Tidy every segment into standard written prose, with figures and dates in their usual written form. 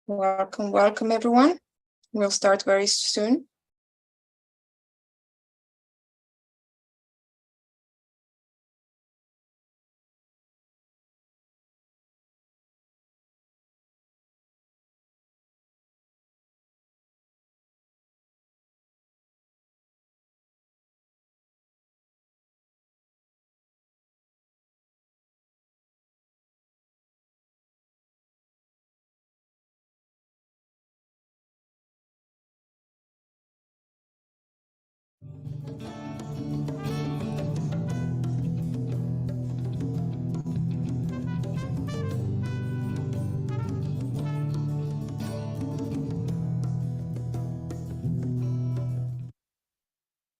Welcome, welcome everyone. We'll start very soon.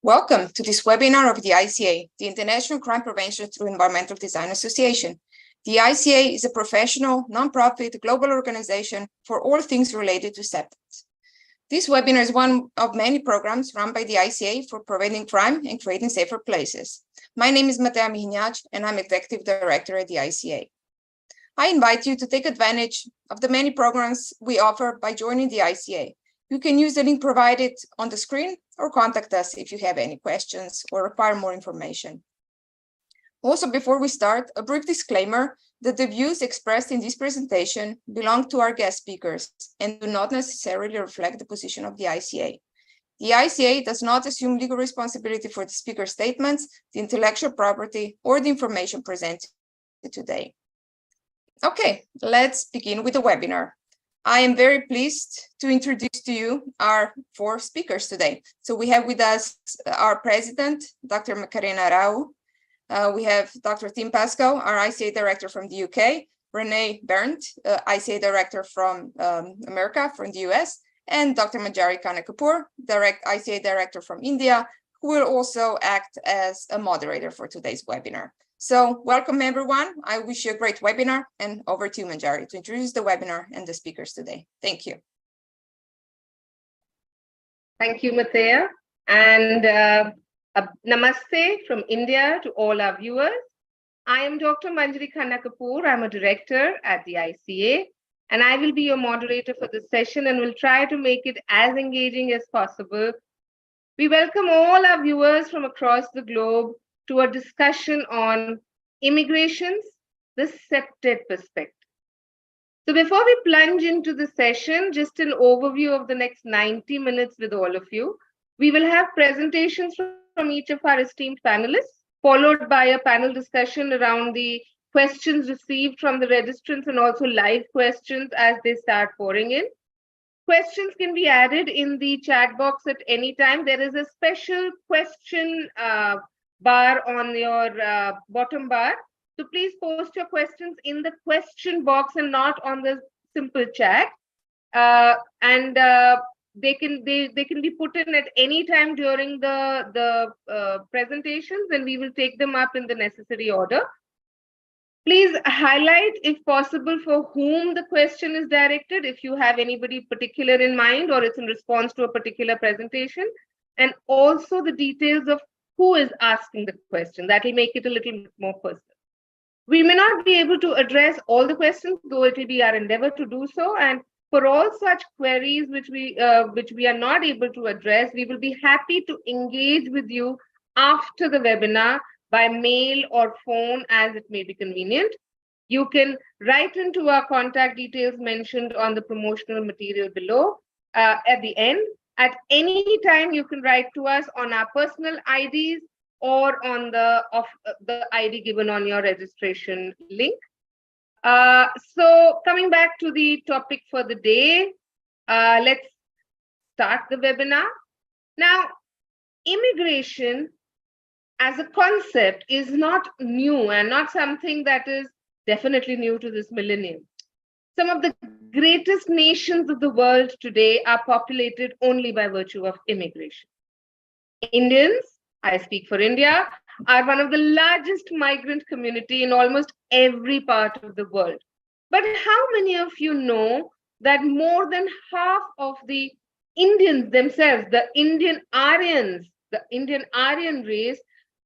Welcome to this webinar of the ICA, the International Crime Prevention Through Environmental Design Association. The ICA is a professional, non-profit, global organization for all things related to separates. This webinar is one of many programs run by the ICA for preventing crime and creating safer places. My name is Matea Mihinhaj, and I'm Executive Director at the ICA. I invite you to take advantage of the many programs we offer by joining the ICA. You can use the link provided on the screen or contact us if you have any questions or require more information. Also, before we start, a brief disclaimer that the views expressed in this presentation belong to our guest speakers and do not necessarily reflect the position of the ICA. The ICA does not assume legal responsibility for the speaker's statements, the intellectual property, or the information presented today. Okay, let's begin with the webinar. I am very pleased to introduce to you our 4 speakers today. So we have with us our president, Dr. MACARENA Rao. We have Dr. Tim Pascoe, our ICA director from the UK, Renee Berndt, ICA director from America, from the US, and Dr. Manjari Khanna-Kapoor, ICA director from India, who will also act as a moderator for today's webinar. So welcome everyone. I wish you a great webinar, and over to you, Manjari, to introduce the webinar and the speakers today. Thank you. Thank you, Matea. And namaste from India to all our viewers. I am Dr. Manjari Khanna-Kapoor. I'm a director at the ICA, and I will be your moderator for this session and will try to make it as engaging as possible. We welcome all our viewers from across the globe to a discussion on immigrations, the CPTED perspective. So before we plunge into the session, just an overview of the next 90 minutes with all of you. We will have presentations from each of our esteemed panelists, followed by a panel discussion around the questions received from the registrants and also live questions as they start pouring in. Questions can be added in the chat box at any time. There is a special question bar on your bottom bar. So please post your questions in the question box and not on the simple chat. They can be put in at any time during the presentations, and we will take them up in the necessary order. Please highlight, if possible, for whom the question is directed, if you have anybody particular in mind or it's in response to a particular presentation, and also the details of who is asking the question. That will make it a little bit more personal. We may not be able to address all the questions, though it will be our endeavor to do so. And for all such queries which we are not able to address, we will be happy to engage with you after the webinar by mail or phone as it may be convenient. You can write into our contact details mentioned on the promotional material below at the end. At any time, you can write to us on our personal IDs or on the ID given on your registration link. So coming back to the topic for the day, let's start the webinar. Now, immigration as a concept is not new and not something that is definitely new to this millennium. Some of the greatest nations of the world today are populated only by virtue of immigration. Indians, I speak for India, are one of the largest migrant community in almost every part of the world. But how many of you know that more than half of the Indians themselves, the Indian Aryans, the Indian Aryan race,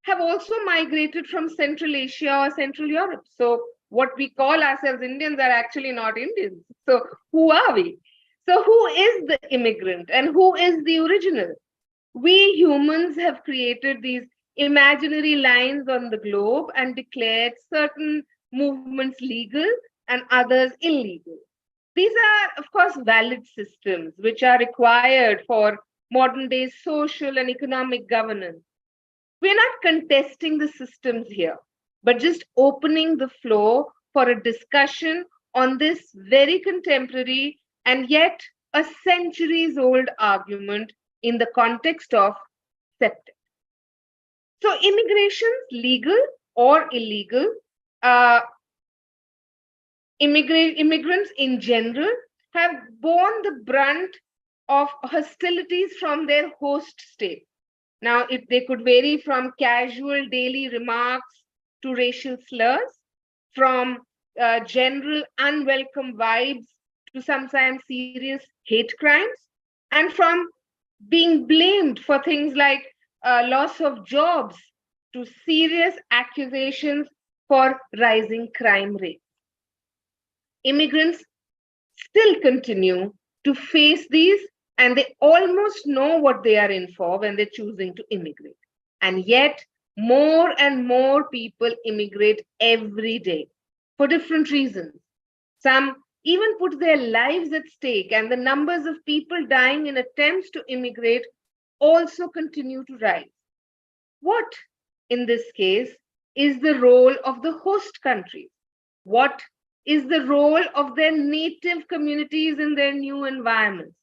have also migrated from Central Asia or Central Europe? So what we call ourselves Indians are actually not Indians. So who are we? So who is the immigrant and who is the original? We humans have created these imaginary lines on the globe and declared certain movements legal and others illegal. These are, of course, valid systems which are required for modern day social and economic governance. We're not contesting the systems here, but just opening the floor for a discussion on this very contemporary and yet a centuries old argument in the context of CPTED. So immigrations, legal or illegal, immigrants in general have borne the brunt of hostilities from their host state. Now, they could vary from casual daily remarks to racial slurs, from general unwelcome vibes to sometimes serious hate crimes, and from being blamed for things like loss of jobs to serious accusations for rising crime rates. Immigrants still continue to face these, and they almost know what they are in for when they're choosing to immigrate. And yet, more and more people immigrate every day for different reasons. Some even put their lives at stake, and the numbers of people dying in attempts to immigrate also continue to rise. What, in this case, is the role of the host countries? What is the role of their native communities in their new environments?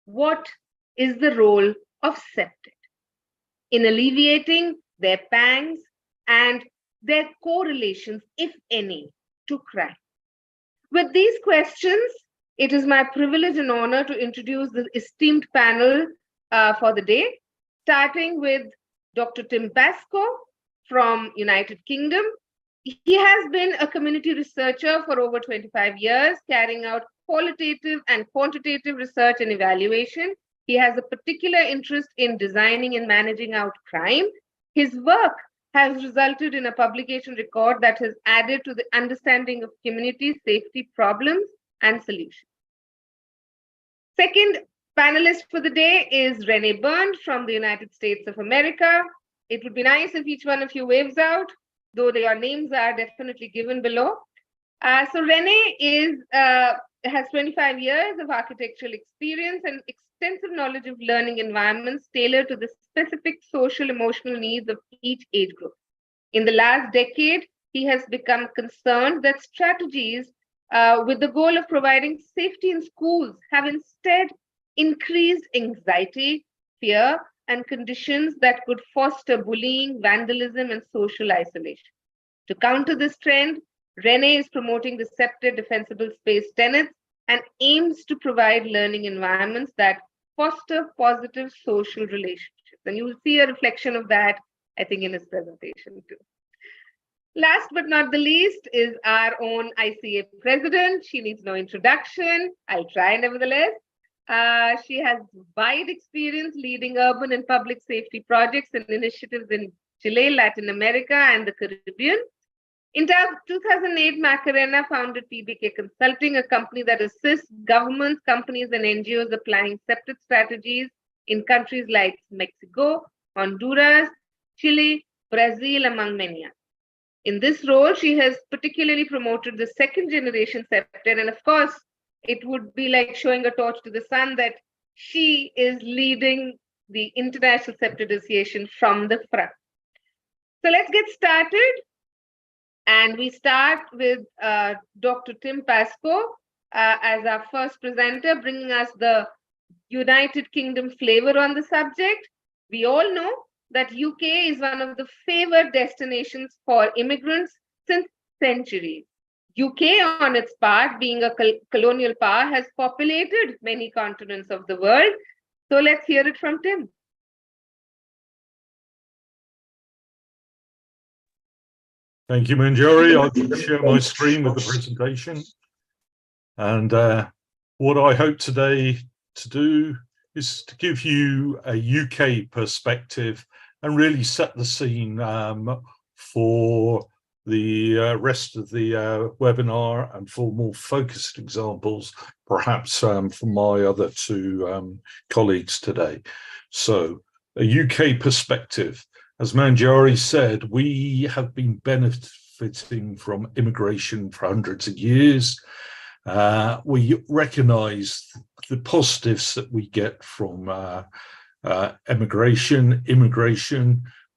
What is the role of CPTED in alleviating their pangs and their correlations, if any, to crime? With these questions, it is my privilege and honor to introduce the esteemed panel for the day, starting with Dr. Tim Pascoe from United Kingdom. He has been a community researcher for over 25 years, carrying out qualitative and quantitative research and evaluation. He has a particular interest in designing and managing out crime. His work has resulted in a publication record that has added to the understanding of community safety problems and solutions. Second panelist for the day is Renee Byrne from the United States of America. It would be nice if each one of you waves out, though your names are definitely given below. So Renee has 25 years of architectural experience and extensive knowledge of learning environments tailored to the specific social emotional needs of each age group. In the last decade, he has become concerned that strategies with the goal of providing safety in schools have instead increased anxiety, fear, and conditions that could foster bullying, vandalism, and social isolation. To counter this trend, Renee is promoting the CPTED defensible space tenets and aims to provide learning environments that foster positive social relationships. And you will see a reflection of that, I think, in his presentation too. Last but not the least is our own ICA president. She needs no introduction. I'll try nevertheless. She has wide experience leading urban and public safety projects and initiatives in Chile, Latin America, and the Caribbean. In 2008, MACARENA founded PBK Consulting, a company that assists governments, companies, and NGOs applying CPTED strategies in countries like Mexico, Honduras, Chile, Brazil, among many others. In this role, she has particularly promoted the second generation CPTED, and of course, it would be like showing a torch to the sun that she is leading the International CPTED Association from the front. So let's get started. And we start with Dr. Tim Pascoe as our first presenter, bringing us the United Kingdom flavor on the subject. We all know that UK is one of the favored destinations for immigrants since centuries. UK, on its part, being a colonial power, has populated many continents of the world. So let's hear it from Tim. Thank you, Manjari. I'll share my screen with the presentation. And what I hope today to do is to give you a UK perspective and really set the scene for the rest of the webinar and for more focused examples, perhaps from my other two colleagues today. So, a UK perspective. As Manjari said, we have been benefiting from immigration for hundreds of years. We recognise the positives that we get from immigration,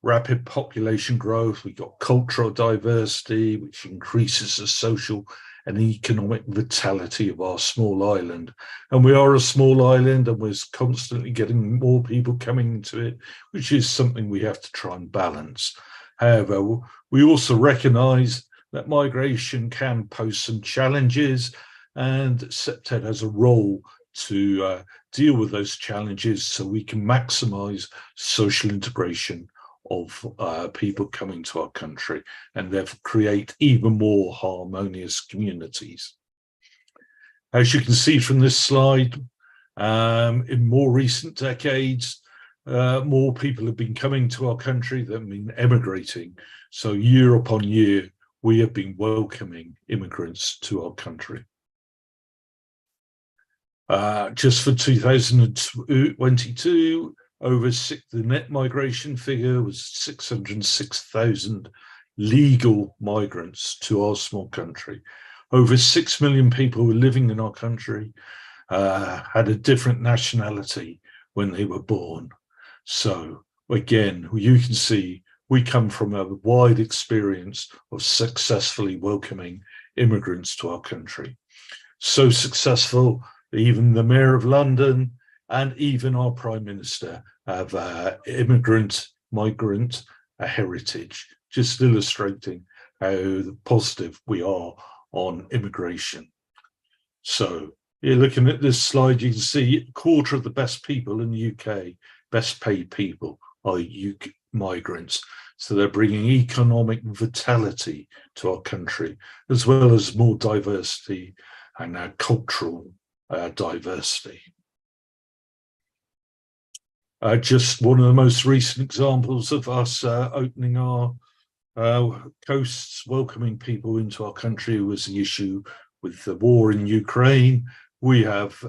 rapid population growth. We've got cultural diversity, which increases the social and economic vitality of our small island. And we are a small island, and we're constantly getting more people coming into it, which is something we have to try and balance. However, we also recognise that migration can pose some challenges, and CPTED has a role to deal with those challenges so we can maximise social integration of people coming to our country and therefore create even more harmonious communities. As you can see from this slide, in more recent decades, more people have been coming to our country than have been emigrating. So year upon year, we have been welcoming immigrants to our country. Just for 2022, the net migration figure was 606,000 legal migrants to our small country. Over 6 million people were living in our country, had a different nationality when they were born. So again, you can see we come from a wide experience of successfully welcoming immigrants to our country. So successful, even the Mayor of London and even our Prime Minister have migrant heritage, just illustrating how positive we are on immigration. So you're looking at this slide, you can see a quarter of the best people in the UK, best paid people, are UK migrants. So they're bringing economic vitality to our country, as well as more diversity and cultural diversity. Just one of the most recent examples of us opening our coasts, welcoming people into our country, was the issue with the war in Ukraine. We have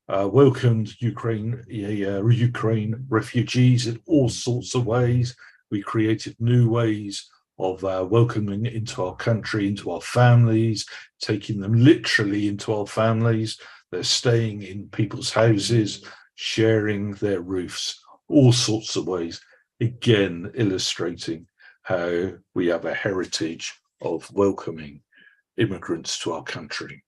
welcomed Ukraine refugees in all sorts of ways. We created new ways of welcoming into our country, into our families, taking them literally into our families. They're staying in people's houses, sharing their roofs, all sorts of ways, again illustrating how we have a heritage of welcoming immigrants to our country.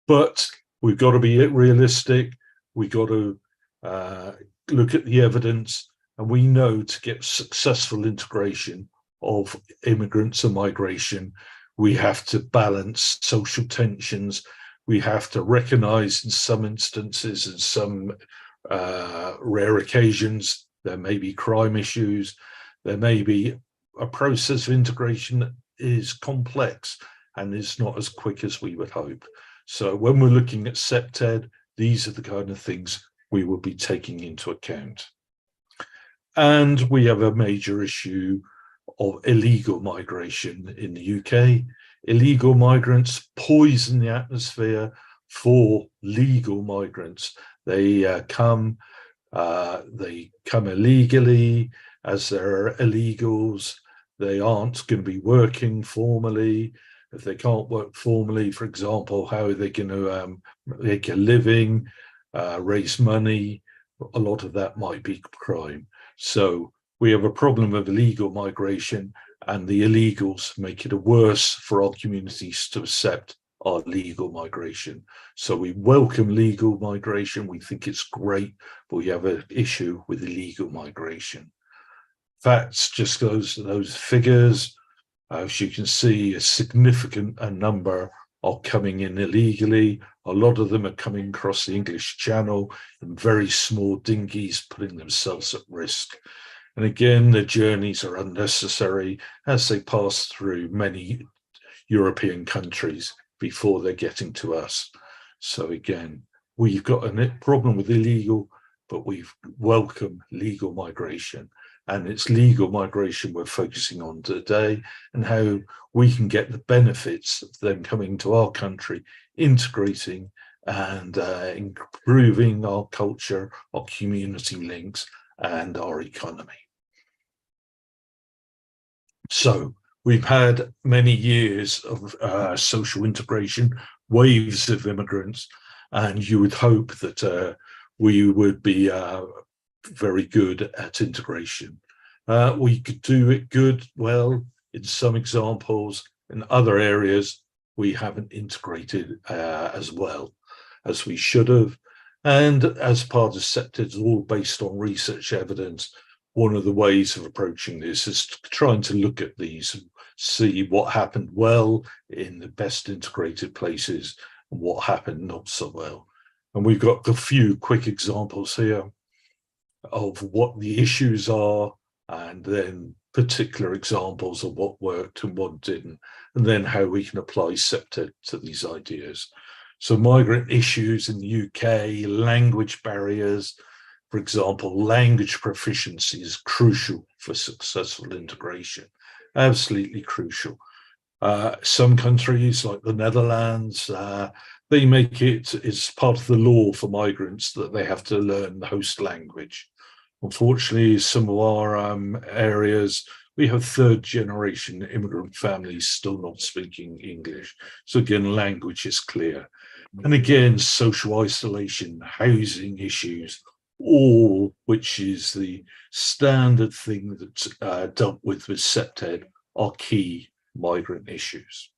But we've got to be realistic, we've got to look at the evidence, and we know to get successful integration of immigrants and migration, we have to balance social tensions. We have to recognise in some instances, in some rare occasions, there may be crime issues, there may be a process of integration that is complex and is not as quick as we would hope. So when we're looking at CPTED, these are the kind of things we will be taking into account. And we have a major issue of illegal migration in the UK. Illegal migrants poison the atmosphere for legal migrants. They come illegally. As they're illegals, they aren't going to be working formally. If they can't work formally, for example, how are they going to make a living, raise money? A lot of that might be crime. So we have a problem of illegal migration, and the illegals make it worse for our communities to accept our legal migration. So we welcome legal migration. We think it's great, but we have an issue with illegal migration. Facts just goes to those figures. As you can see, a significant number are coming in illegally. A lot of them are coming across the English Channel in very small dinghies, putting themselves at risk. And again, the journeys are unnecessary as they pass through many European countries before they're getting to us. So again, we've got a problem with illegal, but we welcome legal migration. and it's legal migration we're focusing on today, and how we can get the benefits of them coming to our country, integrating and improving our culture, our community links, and our economy. So we've had many years of social integration, waves of immigrants, and you would hope that we would be very good at integration. We could do it well in some examples. In other areas, we haven't integrated as well as we should have. And as part of CPTED, it's all based on research evidence. One of the ways of approaching this is trying to look at these and see what happened well in the best integrated places and what happened not so well. And we've got a few quick examples here of what the issues are, and then particular examples of what worked and what didn't, and then how we can apply CPTED to these ideas. So migrant issues in the UK, language barriers, for example, language proficiency is crucial for successful integration, absolutely crucial. Some countries like the Netherlands, they make it's part of the law for migrants that they have to learn the host language. Unfortunately, some of our areas, we have third generation immigrant families still not speaking English. So again, language is clear. And again, social isolation, housing issues, all which is the standard thing that's dealt with CPTED, are key migrant issues.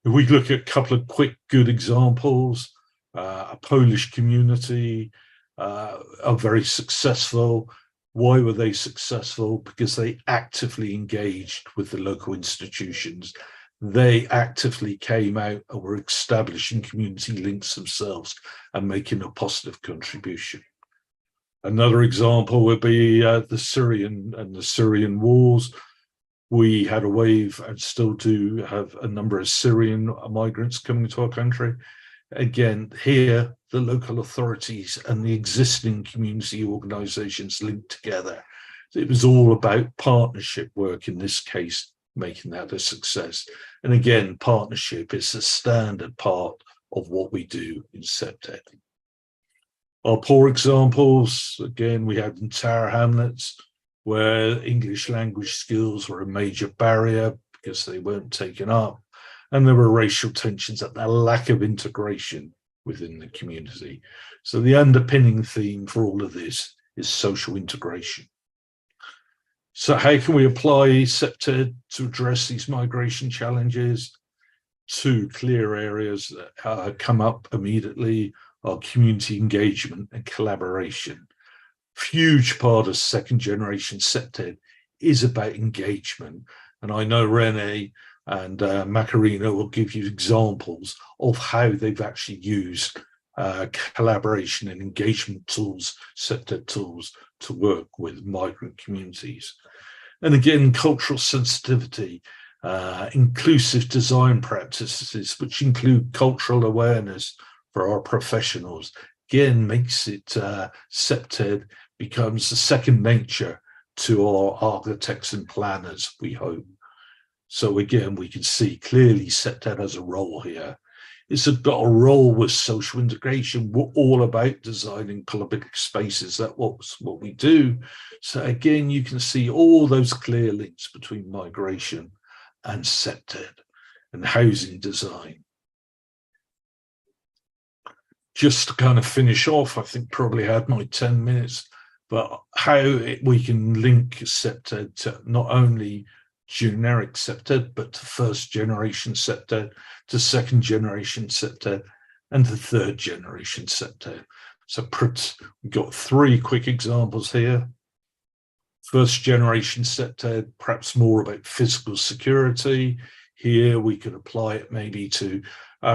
If we look at a couple of quick good examples, a Polish community are very successful. Why were they successful? Because they actively engaged with the local institutions. They actively came out and were establishing community links themselves and making a positive contribution. Another example would be the Syrian wars. We had a wave and still do have a number of Syrian migrants coming to our country. Again, here, the local authorities and the existing community organisations linked together. It was all about partnership work in this case, making that a success. And again, partnership is a standard part of what we do in CPTED. Our poor examples, again, we had in Tower Hamlets, where English language skills were a major barrier because they weren't taken up. And there were racial tensions and a lack of integration within the community. So the underpinning theme for all of this is social integration. So how can we apply CPTED to address these migration challenges? Two clear areas that come up immediately are community engagement and collaboration. Huge part of second generation CPTED is about engagement. And I know Renee and MACARENA will give you examples of how they've actually used collaboration and engagement tools, CPTED tools, to work with migrant communities. And again, cultural sensitivity, inclusive design practices, which include cultural awareness for our professionals, again, makes it CPTED becomes a second nature to our architects and planners, we hope. So again, we can see clearly CPTED has a role here. It's got a role with social integration. We're all about designing public spaces. That's what we do. So again, you can see all those clear links between migration and CPTED and housing design. Just to kind of finish off, I think probably had my 10 minutes, but how we can link CPTED to not only generic CPTED, but to first generation CPTED, to second generation CPTED, and to third generation CPTED. So we've got three quick examples here. First generation CPTED, perhaps more about physical security. Here we could apply it maybe to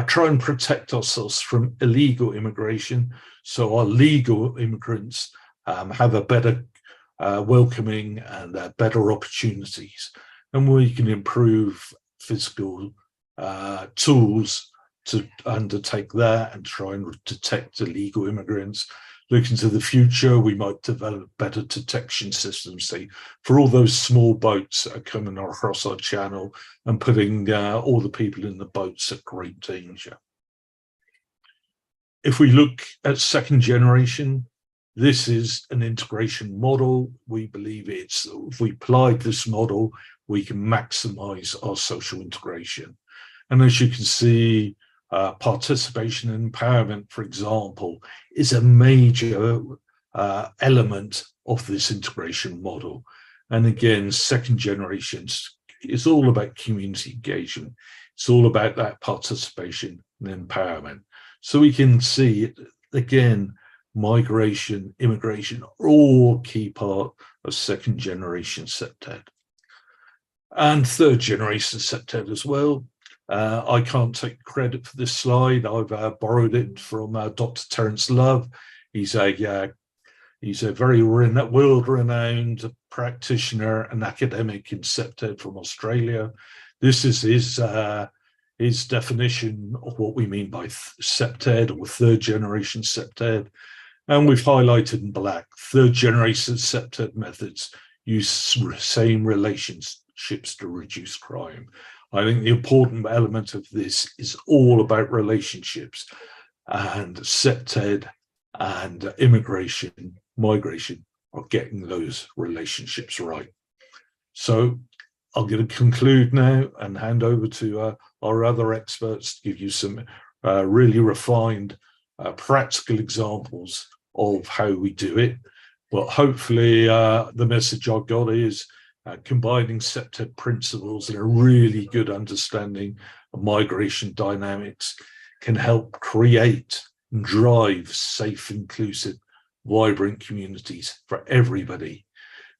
try and protect ourselves from illegal immigration. So our legal immigrants have a better welcoming and better opportunities. And we can improve physical tools to undertake that and try and detect illegal immigrants. Looking to the future, we might develop better detection systems, say, for all those small boats that are coming across our channel and putting all the people in the boats at great danger. If we look at second generation, this is an integration model. We believe if we applied this model, we can maximize our social integration. And as you can see, participation and empowerment, for example, is a major element of this integration model. And again, second generations is all about community engagement. It's all about that participation and empowerment. So we can see, again, migration, immigration are all key part of second generation CPTED. And third generation CPTED as well. I can't take credit for this slide. I've borrowed it from Dr. Terence Love. He's a very world-renowned practitioner and academic in CPTED from Australia. This is his definition of what we mean by CPTED or third generation CPTED. And we've highlighted in black, third generation CPTED methods use same relationships to reduce crime. I think the important element of this is all about relationships, and CPTED and immigration, migration are getting those relationships right. So I'm going to conclude now and hand over to our other experts to give you some really refined practical examples of how we do it. But hopefully the message I've got is combining CPTED principles and a really good understanding of migration dynamics can help create and drive safe, inclusive, vibrant communities for everybody.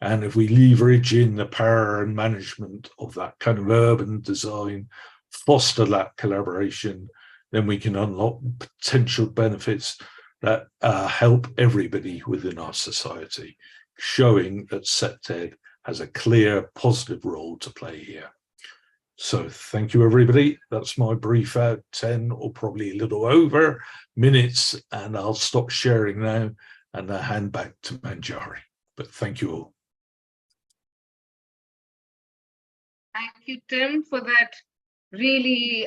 And if we leverage in the power and management of that kind of urban design, foster that collaboration, then we can unlock potential benefits that help everybody within our society, showing that CPTED has a clear positive role to play here. So thank you, everybody. That's my brief out, 10 or probably a little over minutes, and I'll stop sharing now and I'll hand back to Manjari. But thank you all. Thank you, Tim, for that really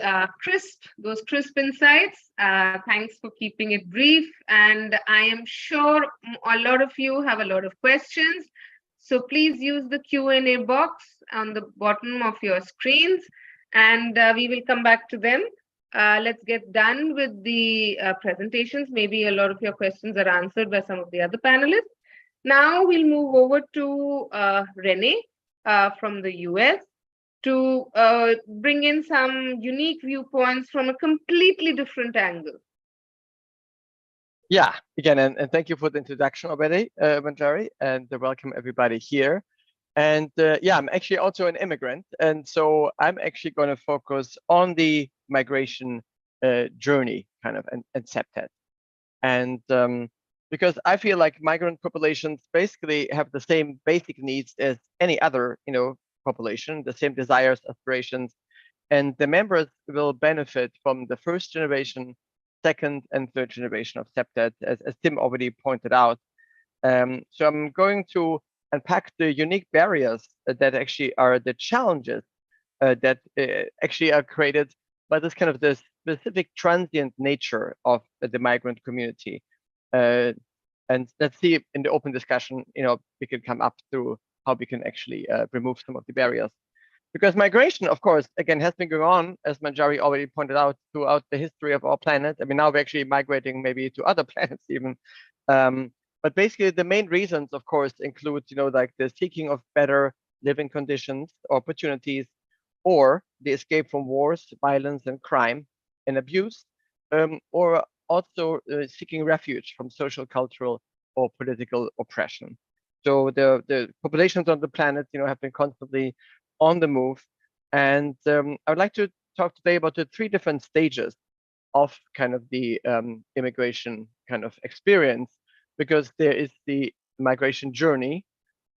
those crisp insights. Thanks for keeping it brief. And I am sure a lot of you have a lot of questions. So please use the Q&A box on the bottom of your screens, and we will come back to them. Let's get done with the presentations. Maybe a lot of your questions are answered by some of the other panelists. Now we'll move over to Renee from the US to bring in some unique viewpoints from a completely different angle. Yeah, again, and thank you for the introduction already, Manjari, and welcome everybody here. And yeah, I'm actually also an immigrant, and so I'm actually going to focus on the migration journey, kind of, and CPTED. And because I feel like migrant populations basically have the same basic needs as any other, population, the same desires, aspirations, and the members will benefit from the first generation, second and third generation of CPTED, as Tim already pointed out. So I'm going to unpack the unique barriers that actually are the challenges that actually are created by this kind of the specific transient nature of the migrant community. And let's see in the open discussion, we can come up through how we can actually remove some of the barriers. Because migration, of course, again, has been going on, as Manjari already pointed out, throughout the history of our planet. I mean, now we're actually migrating maybe to other planets even. But basically, the main reasons, of course, include, like the seeking of better living conditions, opportunities, or the escape from wars, violence, and crime and abuse, or also seeking refuge from social, cultural, or political oppression. So the populations on the planet, have been constantly on the move. And I would like to talk today about the three different stages of kind of the immigration kind of experience, because there is the migration journey,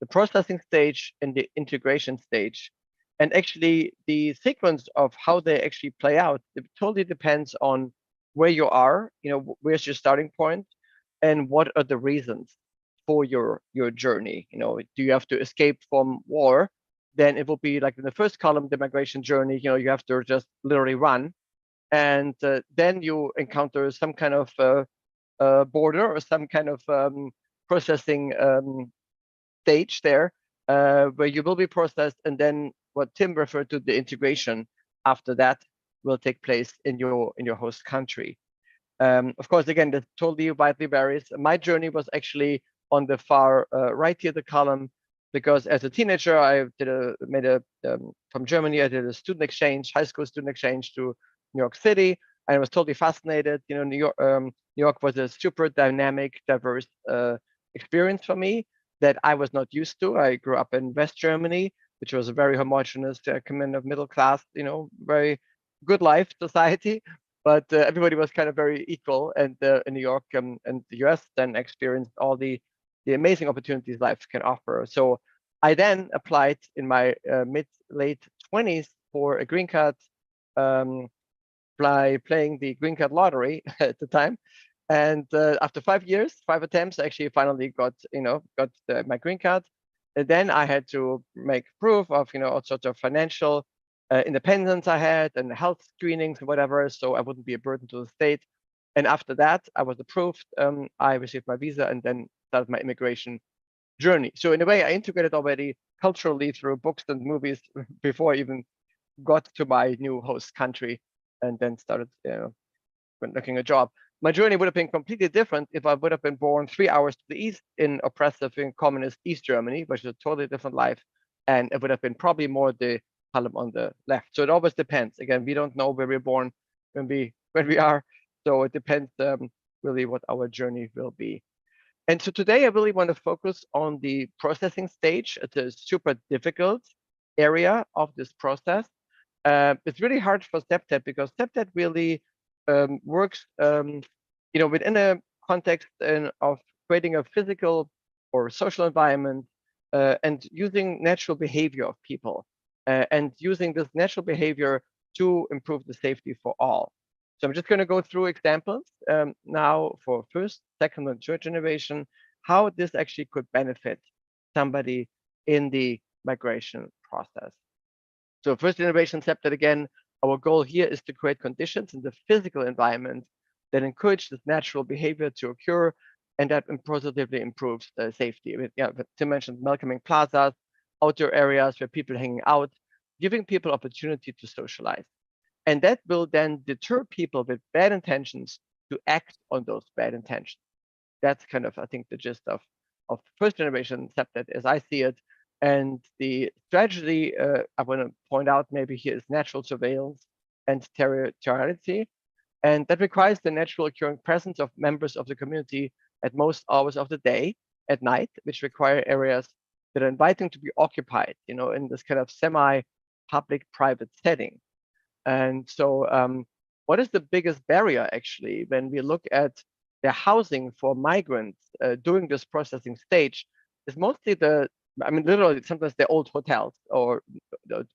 the processing stage, and the integration stage. And actually the sequence of how they actually play out, it totally depends on where you are, where's your starting point, and what are the reasons for your journey. Do you have to escape from war? Then it will be like in the first column, the migration journey. You have to just literally run, and then you encounter some kind of border or some kind of processing stage there, where you will be processed, and then what Tim referred to, the integration after that, will take place in your host country. Of course, again, that totally widely varies. My journey was actually on the far right here, the column, because as a teenager, I from Germany, I did a student exchange, high school student exchange to New York City, and I was totally fascinated. New York was a super dynamic, diverse experience for me that I was not used to. I grew up in West Germany, which was a very homogenous, kind of middle class, very good life society. But everybody was kind of very equal, and in New York and the US then experienced all the amazing opportunities life can offer. So I then applied in my late 20s for a green card by playing the green card lottery at the time. And after 5 years, 5 attempts, I actually finally got my green card. And then I had to make proof of all sorts of financial independence I had, and health screenings and whatever, so I wouldn't be a burden to the state. And after that, I was approved. I received my visa and then started my immigration journey. So in a way, I integrated already culturally through books and movies before I even got to my new host country, and then started looking a job. My journey would have been completely different if I would have been born 3 hours to the east in oppressive and communist East Germany, which is a totally different life, and it would have been probably more the column on the left. So it always depends. Again, we don't know where we're born when we are, so it depends really what our journey will be. And so today I really want to focus on the processing stage. It's a super difficult area of this process. It's really hard for CPTED because CPTED really works within a context of creating a physical or social environment and using natural behavior of people. And using this natural behavior to improve the safety for all. So I'm just going to go through examples now for first, second, and third generation, how this actually could benefit somebody in the migration process. So first generation CPTED, again, our goal here is to create conditions in the physical environment that encourage this natural behavior to occur, and that positively improves the safety. Tim mentioned welcoming plazas, outdoor areas where people are hanging out, giving people opportunity to socialize. And that will then deter people with bad intentions to act on those bad intentions. That's kind of, I think, the gist of first generation CPTED as I see it. And the strategy I want to point out maybe here is natural surveillance and territoriality. And that requires the natural occurring presence of members of the community at most hours of the day, at night, which require areas that are inviting to be occupied, in this kind of semi-public private setting. And so what is the biggest barrier actually when we look at the housing for migrants during this processing stage is mostly literally sometimes they're old hotels or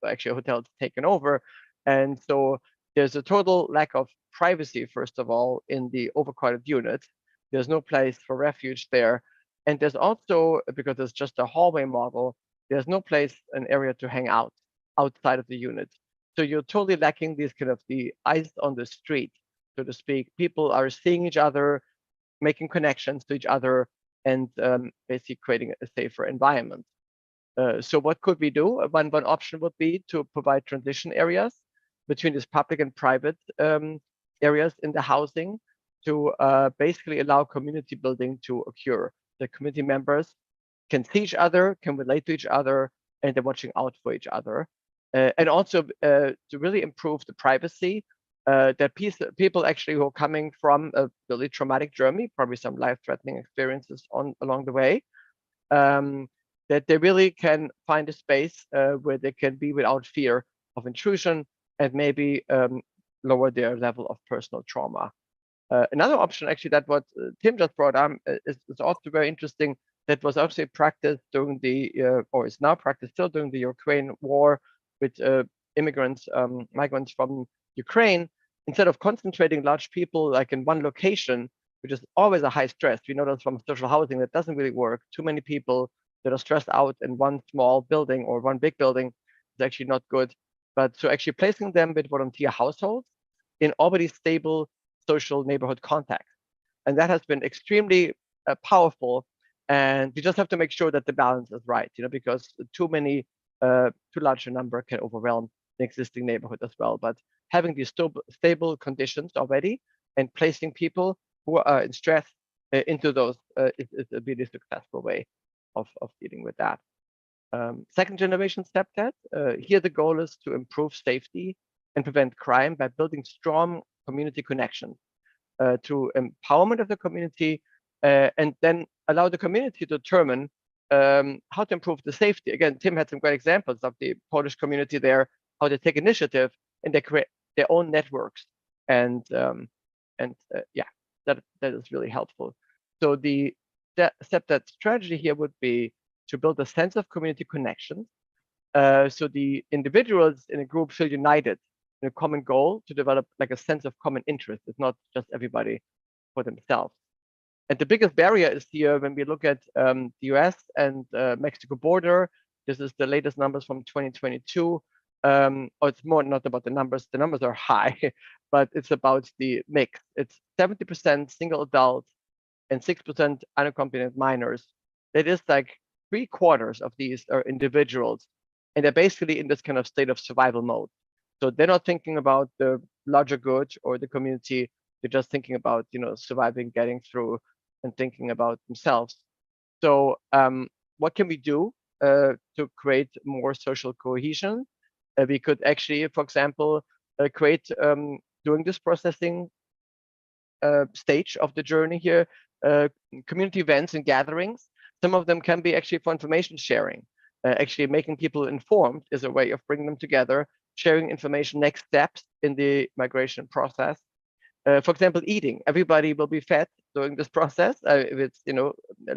actually hotels taken over. And so there's a total lack of privacy, first of all, in the overcrowded unit. There's no place for refuge there. And there's also, because it's just a hallway model, there's no place, an area to hang out outside of the unit. So you're totally lacking these kind of the eyes on the street, so to speak. People are seeing each other, making connections to each other, and basically creating a safer environment. So what could we do? One option would be to provide transition areas between these public and private areas in the housing to basically allow community building to occur. The community members can see each other, can relate to each other, and they're watching out for each other. And also to really improve the privacy that people actually who are coming from a really traumatic journey, probably some life-threatening experiences along the way, that they really can find a space where they can be without fear of intrusion and maybe lower their level of personal trauma. Another option, actually, that what Tim just brought up is also very interesting. That was actually practiced during the, or is now practiced still during the Ukraine war with immigrants, migrants from Ukraine. Instead of concentrating large people like in one location, which is always a high stress. We know that from social housing that doesn't really work. Too many people that are stressed out in one small building or one big building is actually not good. But so actually placing them with volunteer households in already stable social neighborhood context. And that has been extremely powerful. And we just have to make sure that the balance is right, because too large a number can overwhelm the existing neighborhood as well. But having these stable conditions already and placing people who are in stress into those is a really successful way of dealing with that. Second generation STEPTED, here the goal is to improve safety and prevent crime by building strong community connections through empowerment of the community and then allow the community to determine how to improve the safety. Again, Tim had some great examples of the Polish community there, how they take initiative and they create their own networks. And yeah, that is really helpful. So the STEPTED strategy here would be to build a sense of community connection. So the individuals in a group feel united in a common goal to develop like a sense of common interest. It's not just everybody for themselves. And the biggest barrier is here when we look at the US and Mexico border. This is the latest numbers from 2022. It's more not about the numbers are high, but it's about the mix. It's 70% single adults and 6% unaccompanied minors. It is like 3/4 of these are individuals, and they're basically in this kind of state of survival mode. So they're not thinking about the larger good or the community. They're just thinking about, surviving, getting through, and thinking about themselves. So what can we do to create more social cohesion? We could actually, for example, create during this processing stage of the journey here, community events and gatherings. Some of them can be actually for information sharing. Actually making people informed is a way of bringing them together, sharing information, next steps in the migration process. For example, eating. Everybody will be fed during this process if it's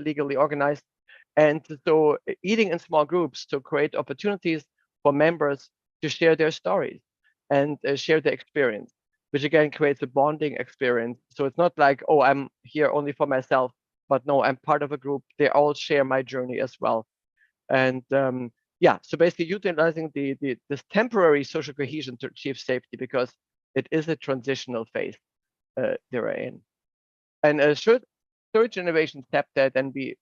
legally organized. And so eating in small groups to create opportunities for members to share their stories and share their experience, which again creates a bonding experience. So it's not like, oh, I'm here only for myself, but no, I'm part of a group. They all share my journey as well. And yeah, so basically utilizing this temporary social cohesion to achieve safety, because it is a transitional phase they're in. And third generation STEPTED, and we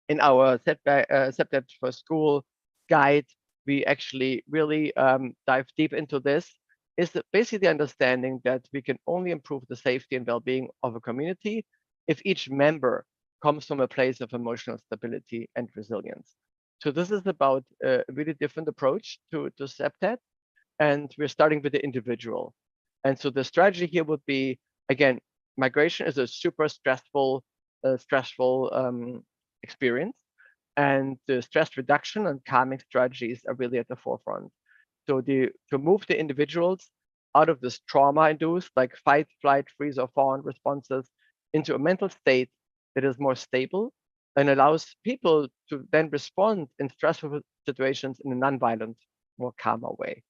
in our STEPTED for School guide, we actually really dive deep into this. Is basically the understanding that we can only improve the safety and well-being of a community if each member comes from a place of emotional stability and resilience. So this is about a really different approach to STEPTED, and we're starting with the individual. And so the strategy here would be, again, migration is a super stressful experience, and the stress reduction and calming strategies are really at the forefront. So to move the individuals out of this trauma-induced, like fight, flight, freeze, or fawn responses into a mental state that is more stable and allows people to then respond in stressful situations in a non-violent, more calmer way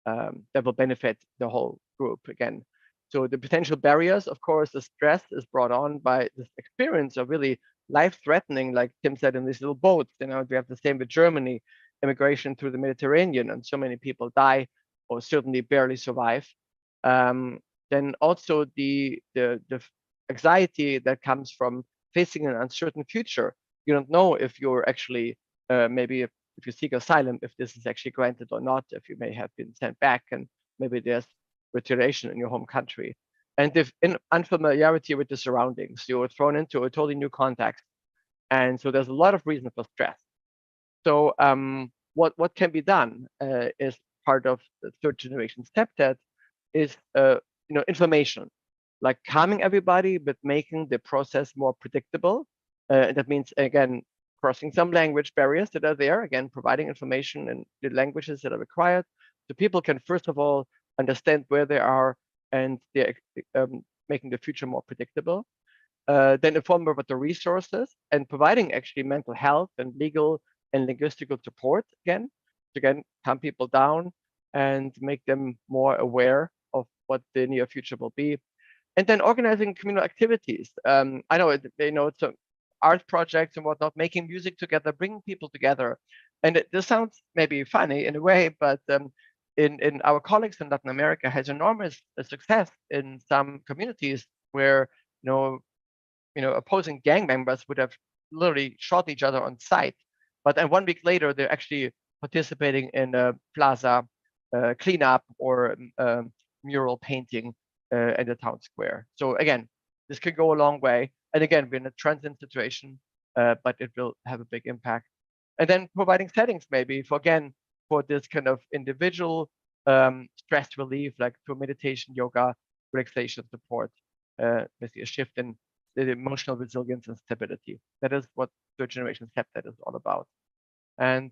that will benefit the whole group again. So the potential barriers, of course, the stress is brought on by this experience of really life-threatening, like Tim said, in these little boats. We have the same with Germany, immigration through the Mediterranean, and so many people die or certainly barely survive. Then also the anxiety that comes from facing an uncertain future. You don't know if you're actually maybe if you seek asylum, if this is actually granted or not, if you may have been sent back, and maybe there's retaliation in your home country. And if in unfamiliarity with the surroundings, you're thrown into a totally new context. And so there's a lot of reason for stress. So what can be done is part of the third generation STEPTED is information, like calming everybody, but making the process more predictable. That means, again, crossing some language barriers that are there, again, providing information in the languages that are required. So people can, first of all, understand where they are, and they're making the future more predictable. Then inform about the resources and providing actually mental health and legal and linguistical support again, to again calm people down and make them more aware of what the near future will be. And then organizing communal activities. I know, it's art projects and whatnot, making music together, bringing people together. And this sounds maybe funny in a way, but in our colleagues in Latin America has enormous success in some communities where, opposing gang members would have literally shot each other on sight. But then 1 week later, they're actually participating in a plaza cleanup or mural painting at the town square. So again, this could go a long way. And again, we're in a transient situation, but it will have a big impact. And then providing settings maybe for this kind of individual stress relief, like through meditation, yoga, relaxation support, basically a shift in the emotional resilience and stability. That is what third generation CPTED is all about. And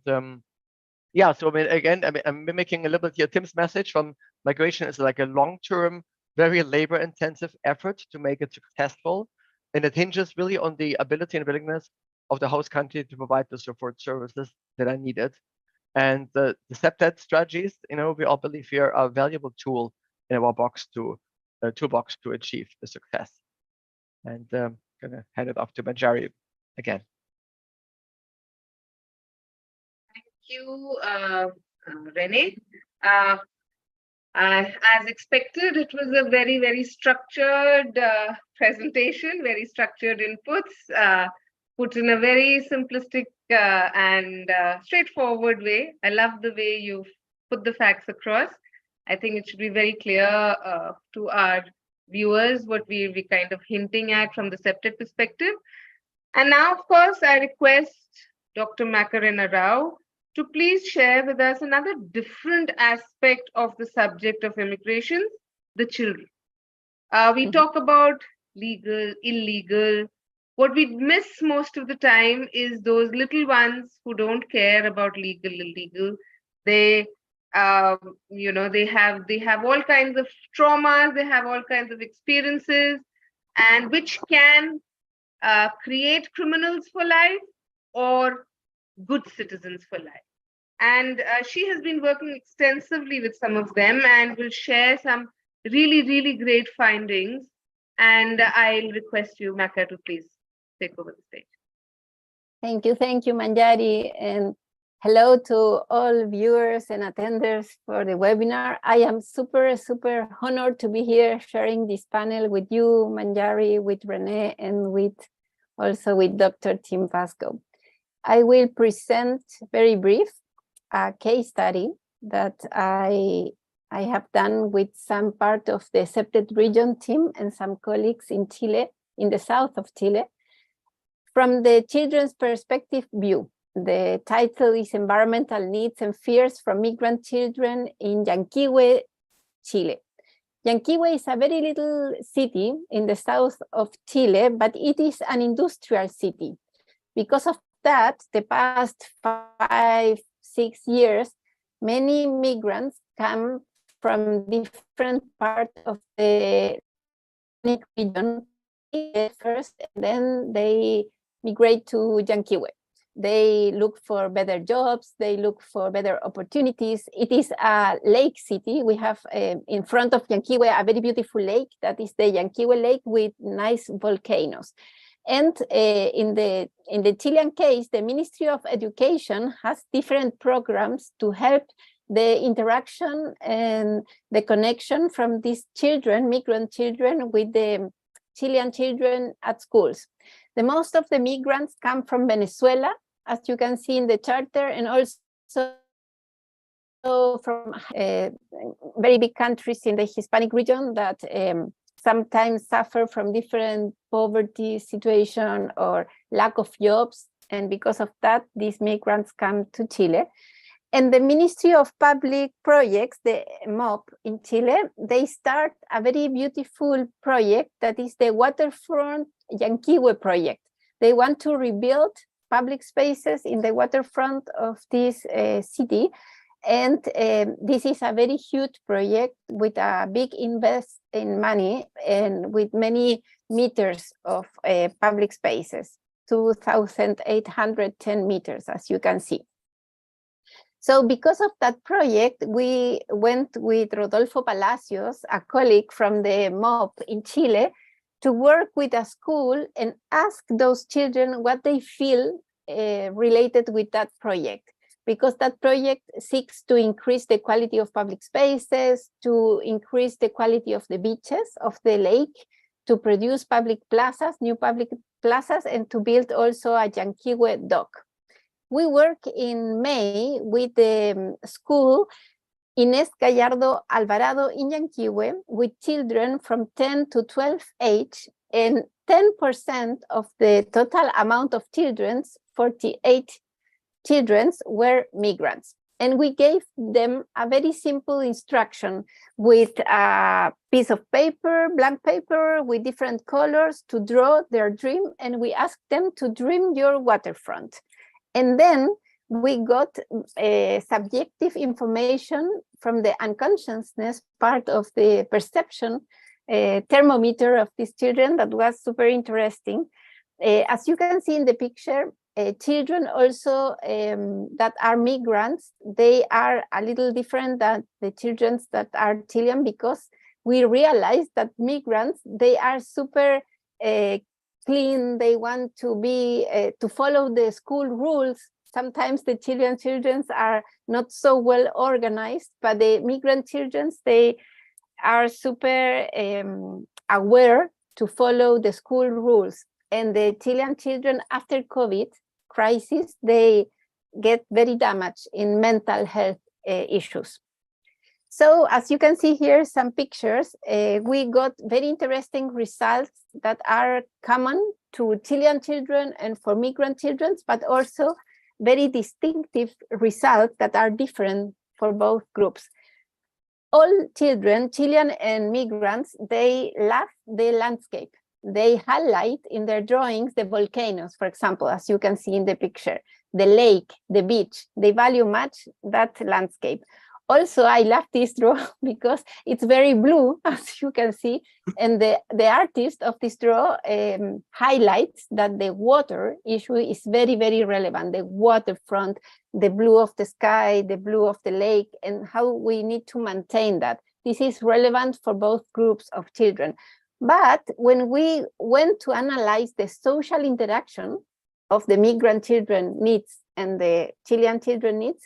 yeah, so I'm mimicking a little bit here Tim's message from migration is like a long-term, very labor-intensive effort to make it successful. And it hinges really on the ability and willingness of the host country to provide the support services that are needed. And the CPTED strategies, we all believe here are a valuable tool in our toolbox to achieve the success. And I'm gonna hand it off to Manjari again. Thank you, Rene. As expected, it was a very, very structured presentation, very structured inputs, put in a very simplistic and straightforward way. I love the way you put the facts across. I think it should be very clear to our viewers what we're kind of hinting at from the CPTED perspective. And now, of course, I request Dr. MACARENA Rao to please share with us another different aspect of the subject of immigration, the children. We talk about legal, illegal. What we miss most of the time is those little ones who don't care about legal, illegal. They they have all kinds of traumas, they have all kinds of experiences, and which can create criminals for life or good citizens for life. And she has been working extensively with some of them and will share some really, really great findings. And I'll request you, Maka, to please take over the stage. Thank you, Manjari, and hello to all viewers and attenders for the webinar. I am super, super honored to be here sharing this panel with you, Manjari, with Rene, and also with Dr. Tim Vasco. I will present very brief a case study that I have done with some part of the CPTED region team and some colleagues in Chile, in the south of Chile, from the children's perspective view. The title is Environmental Needs and Fears from Migrant Children in Yanquihue, Chile. Yanquihue is a very little city in the south of Chile, but it is an industrial city. Because of that, the past 5-6 years, many migrants come from different parts of the region first, and then they migrate to Yanquihue. They look for better jobs, they look for better opportunities. It is a lake city. We have in front of Yanquihue a very beautiful lake, that is the Yanquihue Lake with nice volcanoes. And in the Chilean case, the Ministry of Education has different programs to help the interaction and the connection from these children, migrant children, with the Chilean children at schools. The most of the migrants come from Venezuela, as you can see in the charter, and also from very big countries in the Hispanic region that sometimes suffer from different poverty situation or lack of jobs. And because of that, these migrants come to Chile. And the Ministry of Public Projects, the MOP in Chile, they start a very beautiful project that is the Waterfront Yanquihue project. They want to rebuild public spaces in the waterfront of this city. And this is a very huge project with a big invest in money and with many meters of public spaces, 2,810 meters, as you can see. So because of that project, we went with Rodolfo Palacios, a colleague from the MOP in Chile, to work with a school and ask those children what they feel related with that project. Because that project seeks to increase the quality of public spaces, to increase the quality of the beaches, of the lake, to produce public plazas, new public plazas, and to build also a Yanquihue dock. We work in May with the school Inés Gallardo Alvarado in Yanquihue with children from 10 to 12 age, and 10% of the total amount of children, 48 children, were migrants. And we gave them a very simple instruction with a piece of paper, blank paper with different colors to draw their dream, and we asked them to dream your waterfront. And then we got subjective information from the unconsciousness part of the perception thermometer of these children that was super interesting. As you can see in the picture, children also that are migrants, they are a little different than the children that are Chilean, because we realized that migrants, they are super clean, they want to be to follow the school rules. Sometimes the Chilean children are not so well organized, but the migrant children, they are super aware to follow the school rules. And the Chilean children after COVID crisis, they get very damaged in mental health issues. So as you can see here, some pictures, we got very interesting results that are common to Chilean children and for migrant children, but also very distinctive results that are different for both groups. All children, Chilean and migrants, they love the landscape. They highlight in their drawings the volcanoes, for example, as you can see in the picture, the lake, the beach. They value much that landscape. Also, I love this draw because it's very blue, as you can see, and the artist of this draw highlights that the water issue is very, very relevant, the waterfront, the blue of the sky, the blue of the lake, and how we need to maintain that. This is relevant for both groups of children. But when we went to analyze the social interaction of the migrant children needs and the Chilean children needs,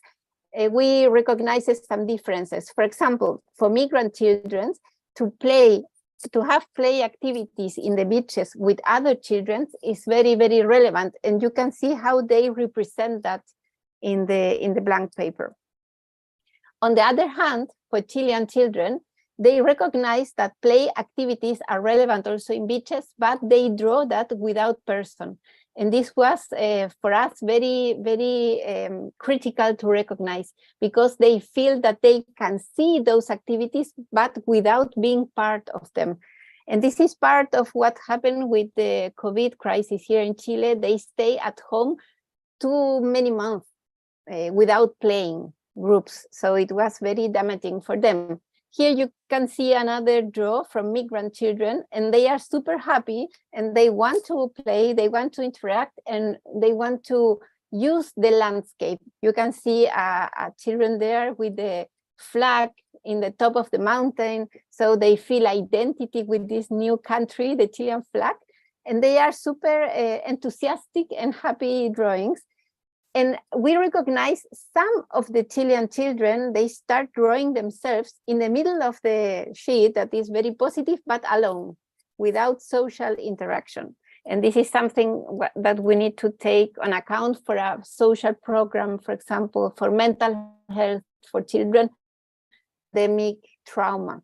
we recognize some differences. For example, for migrant children, to have play activities in the beaches with other children is very, very relevant. And you can see how they represent that in the blank paper. On the other hand, for Chilean children, they recognize that play activities are relevant also in beaches, but they draw that without person. And this was, for us, very, very critical to recognize, because they feel that they can see those activities, but without being part of them. And this is part of what happened with the COVID crisis here in Chile. They stay at home too many months without playing groups. So it was very damaging for them. Here you can see another draw from migrant children, and they are super happy, and they want to play, they want to interact, and they want to use the landscape. You can see a children there with the flag in the top of the mountain, so they feel identity with this new country, the Chilean flag, and they are super enthusiastic and happy drawings. And we recognize some of the Chilean children, they start drawing themselves in the middle of the sheet that is very positive, but alone, without social interaction. And this is something that we need to take on account for a social program, for example, for mental health for children, pandemic trauma.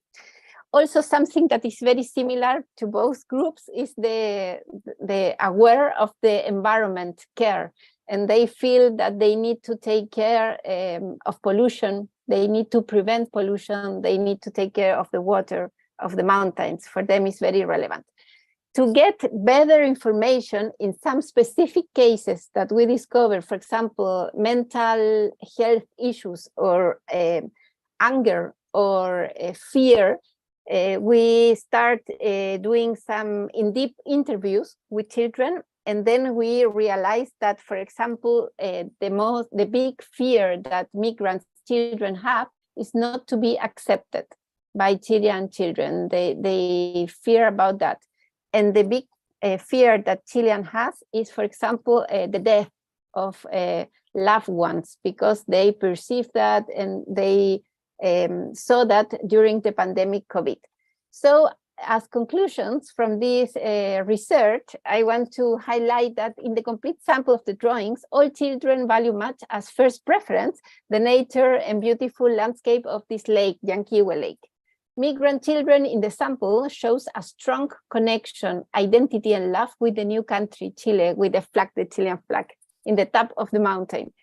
Also, something that is very similar to both groups is the aware of the environment care. And they feel that they need to take care of pollution, they need to prevent pollution, they need to take care of the water, of the mountains. For them, is very relevant. To get better information in some specific cases that we discover, for example, mental health issues or anger or fear, we start doing some in-depth interviews with children, And then we realized that, for example, the big fear that migrant children have is not to be accepted by Chilean children. They fear about that. And the big fear that Chilean has is, for example, the death of loved ones, because they perceive that and they saw that during the pandemic COVID. So as conclusions from this research, I want to highlight that in the complete sample of the drawings, all children value much as first preference the nature and beautiful landscape of this lake, Llanquihue Lake. Migrant children in the sample shows a strong connection, identity, and love with the new country, Chile, with the flag, the Chilean flag, in the top of the mountain.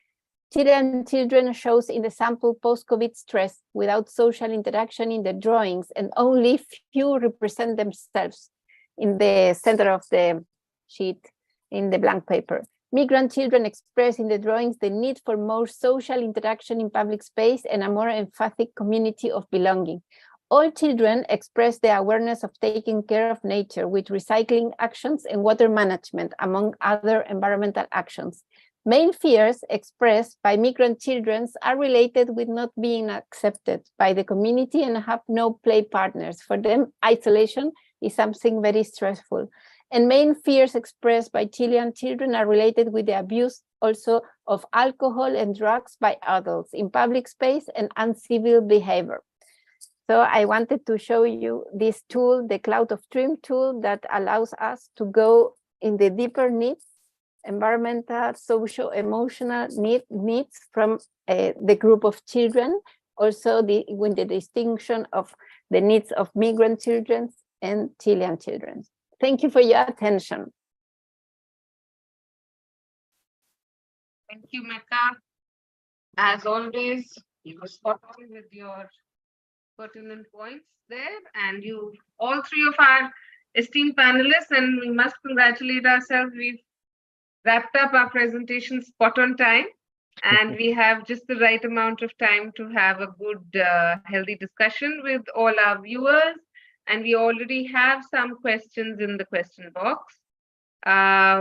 Chilean children shows in the sample post-COVID stress without social interaction in the drawings, and only few represent themselves in the center of the sheet in the blank paper. Migrant children express in the drawings the need for more social interaction in public space and a more emphatic community of belonging. All children express the awareness of taking care of nature with recycling actions and water management, among other environmental actions. Main fears expressed by migrant children are related with not being accepted by the community and have no play partners. For them, isolation is something very stressful. And main fears expressed by Chilean children are related with the abuse also of alcohol and drugs by adults in public space and uncivil behavior. So I wanted to show you this tool, the Cloud of Dream tool, that allows us to go in the deeper needs, environmental, social, emotional needs from the group of children, also with the distinction of the needs of migrant children and Chilean children. Thank you for your attention. Thank you, Mecca. As always, you were spot on with your pertinent points there, and you, all three of our esteemed panelists, and we must congratulate ourselves. We've wrapped up our presentation spot on time, and we have just the right amount of time to have a good, healthy discussion with all our viewers. And we already have some questions in the question box,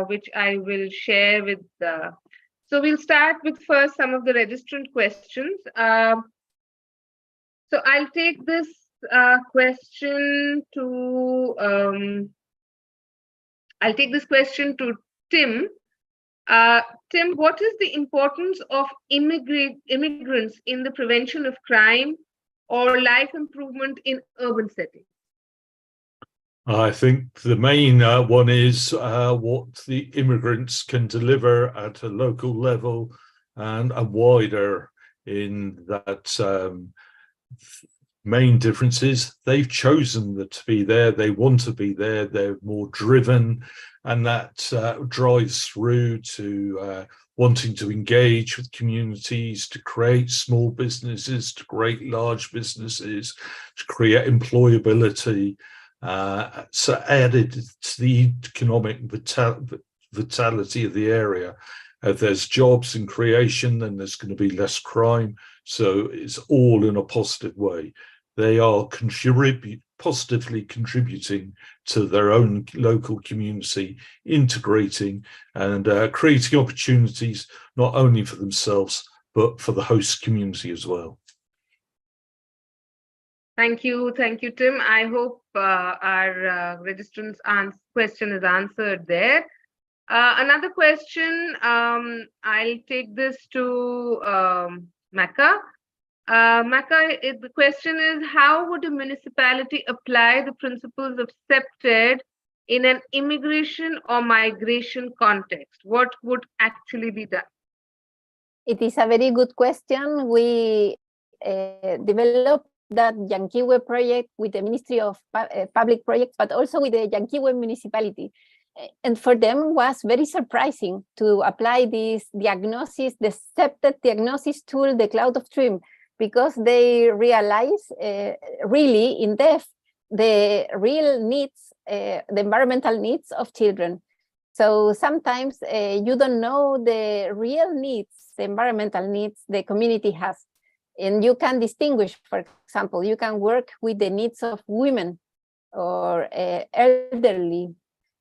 which I will share with the. So we'll start with first some of the registrant questions. So I'll take this question to Tim. Tim, what is the importance of immigrants in the prevention of crime or life improvement in urban settings? I think the main one is what the immigrants can deliver at a local level and a wider in that main difference is they've chosen to be there, they want to be there, they're more driven, and that drives through to wanting to engage with communities, to create small businesses, to create large businesses, to create employability. So added to the economic vitality of the area. If there's jobs and creation, then there's going to be less crime. So it's all in a positive way. They are positively contributing to their own local community, integrating and creating opportunities not only for themselves, but for the host community as well. Thank you, Tim. I hope our registrant's question is answered there. Another question, I'll take this to Mecca. Mecca, the question is, how would a municipality apply the principles of CPTED in an immigration or migration context? What would actually be done? It is a very good question. We developed that Llanquihue project with the Ministry of Public Projects, but also with the Llanquihue municipality. And for them was very surprising to apply this diagnosis, the CPTED diagnosis tool, the Cloud of Dream, because they realize really in depth the real needs, the environmental needs of children. So sometimes you don't know the real needs, the environmental needs the community has. And you can distinguish, for example, you can work with the needs of women or elderly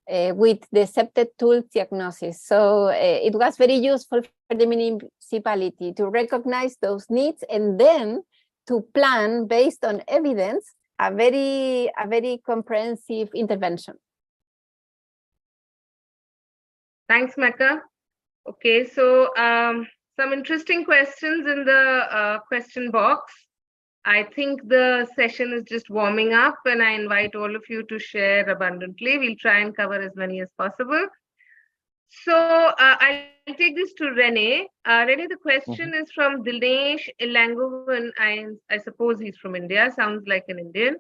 with the CPTED tool diagnosis. So it was very useful for the municipality to recognize those needs and then to plan based on evidence a very comprehensive intervention. Thanks, Mecca. Okay, so some interesting questions in the question box. I think the session is just warming up, and I invite all of you to share abundantly. We'll try and cover as many as possible. So I'll take this to Rene. Rene, the question is from Dinesh Ilangovan. I suppose he's from India, sounds like an Indian.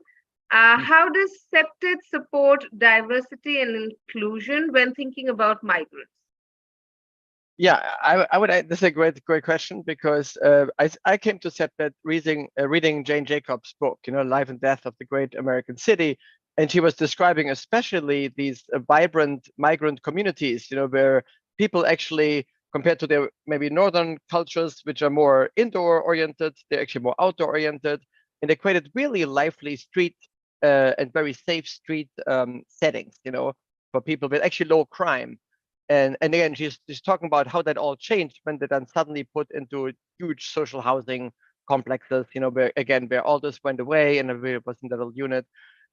How does CPTED support diversity and inclusion when thinking about migrants? Yeah, I would. This is a great question because I came to CPTED reading Jane Jacobs' book, Life and Death of the Great American City, and she was describing especially these vibrant migrant communities, where people actually, compared to their maybe northern cultures, which are more indoor oriented, they're actually more outdoor oriented, and they created really lively street and very safe street settings, for people with actually low crime. And again, she's talking about how that all changed when they then suddenly put into huge social housing complexes, where all this went away and there was a little unit.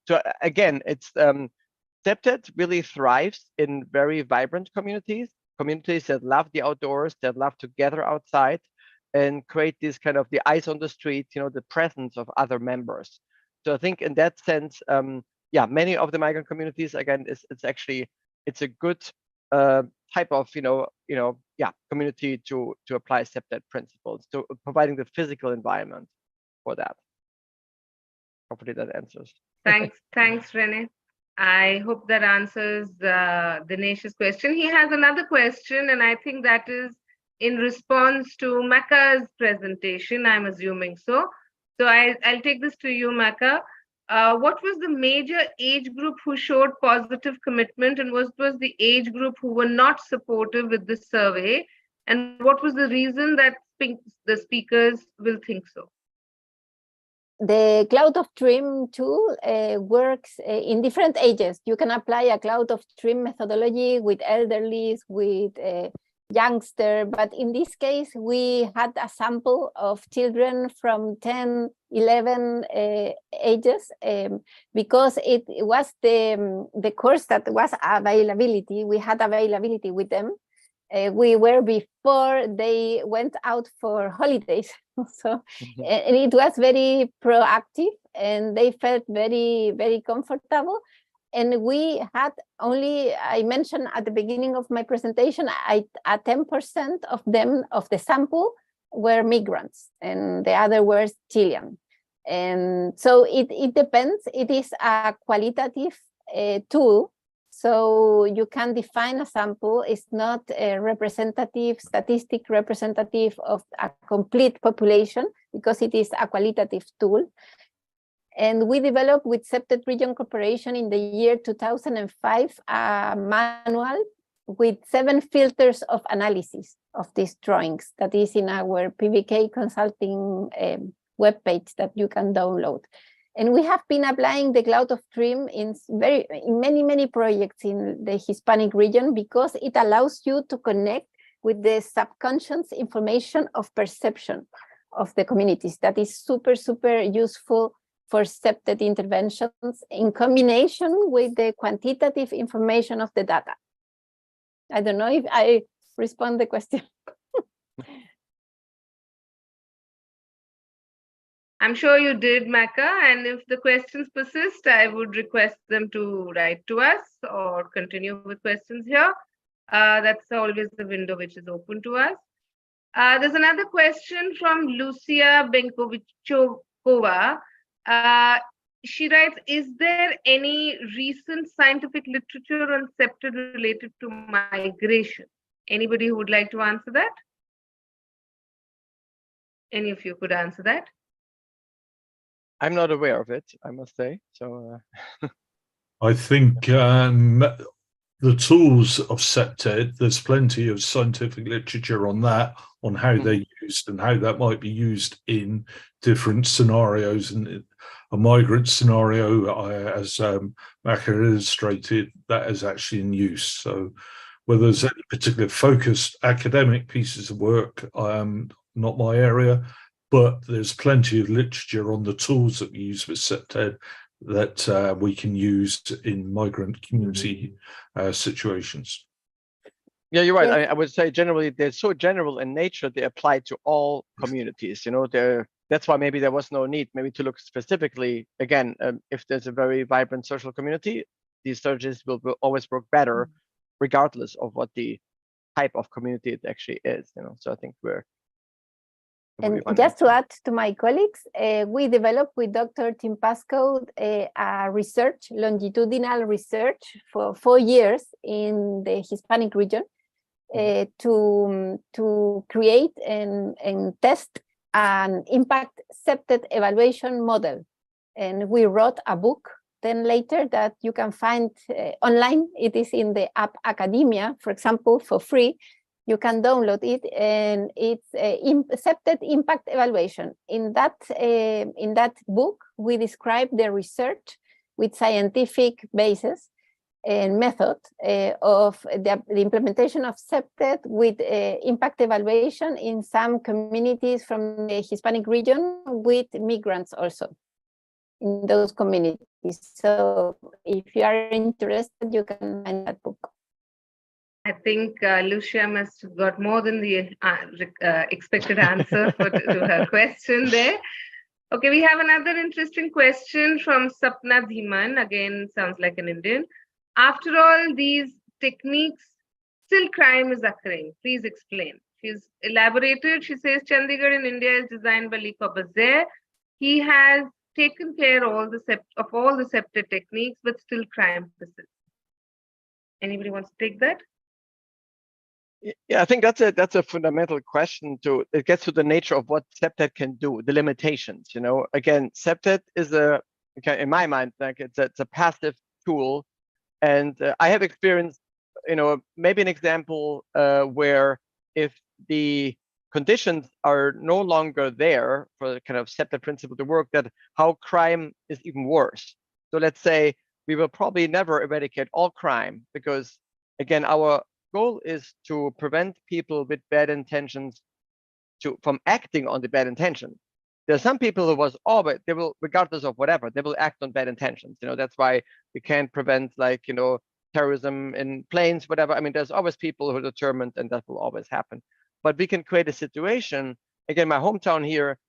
So again, it's CPTED really thrives in very vibrant communities that love the outdoors, that love to gather outside and create this kind of the eyes on the street, the presence of other members. So I think in that sense, many of the migrant communities, again, it's a good type of community to apply CPTED principles, to providing the physical environment for that. Hopefully that answers. Thanks, Rene. I hope that answers Dinesh's question. He has another question, and I think that is in response to Maca's presentation, I'm assuming so. So I'll take this to you, Maca. What was the major age group who showed positive commitment, and what was the age group who were not supportive with the survey? And what was the reason that the speakers will think so? The cloud of trim tool works in different ages. You can apply a cloud of trim methodology with elderly, with youngster, but in this case, we had a sample of children from 10, 11 ages, because it was the course that was availability. We had availability with them. We were before they went out for holidays. So, and it was very proactive, and they felt very, very comfortable. And we had only, I mentioned at the beginning of my presentation, 10% of them, of the sample, were migrants, and the other were Chilean. And so it depends. It is a qualitative tool. So you can define a sample. It's not a statistic representative of a complete population, because it is a qualitative tool. And we developed with CPTED Region Corporation in the year 2005 a manual with 7 filters of analysis of these drawings that is in our PBK consulting webpage that you can download. And we have been applying the cloud of trim in many projects in the Hispanic region, because it allows you to connect with the subconscious information of perception of the communities. That is super, super useful for CPTED interventions in combination with the quantitative information of the data. I don't know if I respond the question. I'm sure you did, Maca, and if the questions persist, I would request them to write to us or continue with questions here. That's always the window which is open to us. There's another question from Lucia Benkovichova. She writes, is there any recent scientific literature on CPTED related to migration? Anybody who would like to answer that? Any of you could answer that? I'm not aware of it, I must say. So I think the tools of CPTED, there's plenty of scientific literature on that, on how they're used and how that might be used in different scenarios. And migrant scenario, as MACARENA illustrated, that is actually in use. So whether there's any particular focused academic pieces of work, not my area, but there's plenty of literature on the tools that we use with CPTED that we can use in migrant community situations. Yeah, you're right. Yes. I would say generally they're so general in nature, they apply to all communities. You know, that's why maybe there was no need maybe to look specifically, again, if there's a very vibrant social community, these strategies will always work better, regardless of what the type of community it actually is, you know. So I think And just to add to my colleagues, we developed with Dr. Tim Pascoe a research, longitudinal research for 4 years in the Hispanic region to create and test an impact CPTED evaluation model. And we wrote a book then later that you can find online. It is in the app Academia, for example, for free. You can download it, and it's CPTED impact evaluation. In that book, we describe the research with scientific basis and method of the implementation of CPTED with impact evaluation in some communities from the Hispanic region with migrants also in those communities. So if you are interested, you can find that book. I think Lucia must have got more than the expected answer to her question there. Okay, we have another interesting question from Sapna Dhiman. Again, sounds like an Indian. After all these techniques, still crime is occurring. Please explain. She's elaborated. She says Chandigarh in India is designed by Le Corbusier. He has taken care of all the CPTED techniques, but still crime persists. Anybody wants to take that? Yeah, I think that's a fundamental question. It gets to the nature of what CPTED can do, the limitations. You know, again, CPTED is in my mind, like it's a passive tool, and I have experienced, you know, maybe an example where if the conditions are no longer there for the kind of CPTED principle to work, that how crime is even worse. So let's say we will probably never eradicate all crime because, again, our goal is to prevent people with bad intentions from acting on the bad intention. There are some people who they will, regardless of whatever, they will act on bad intentions. You know, that's why we can't prevent, like, you know, terrorism in planes, whatever. I mean, there's always people who are determined, and that will always happen. But we can create a situation. Again, my hometown here,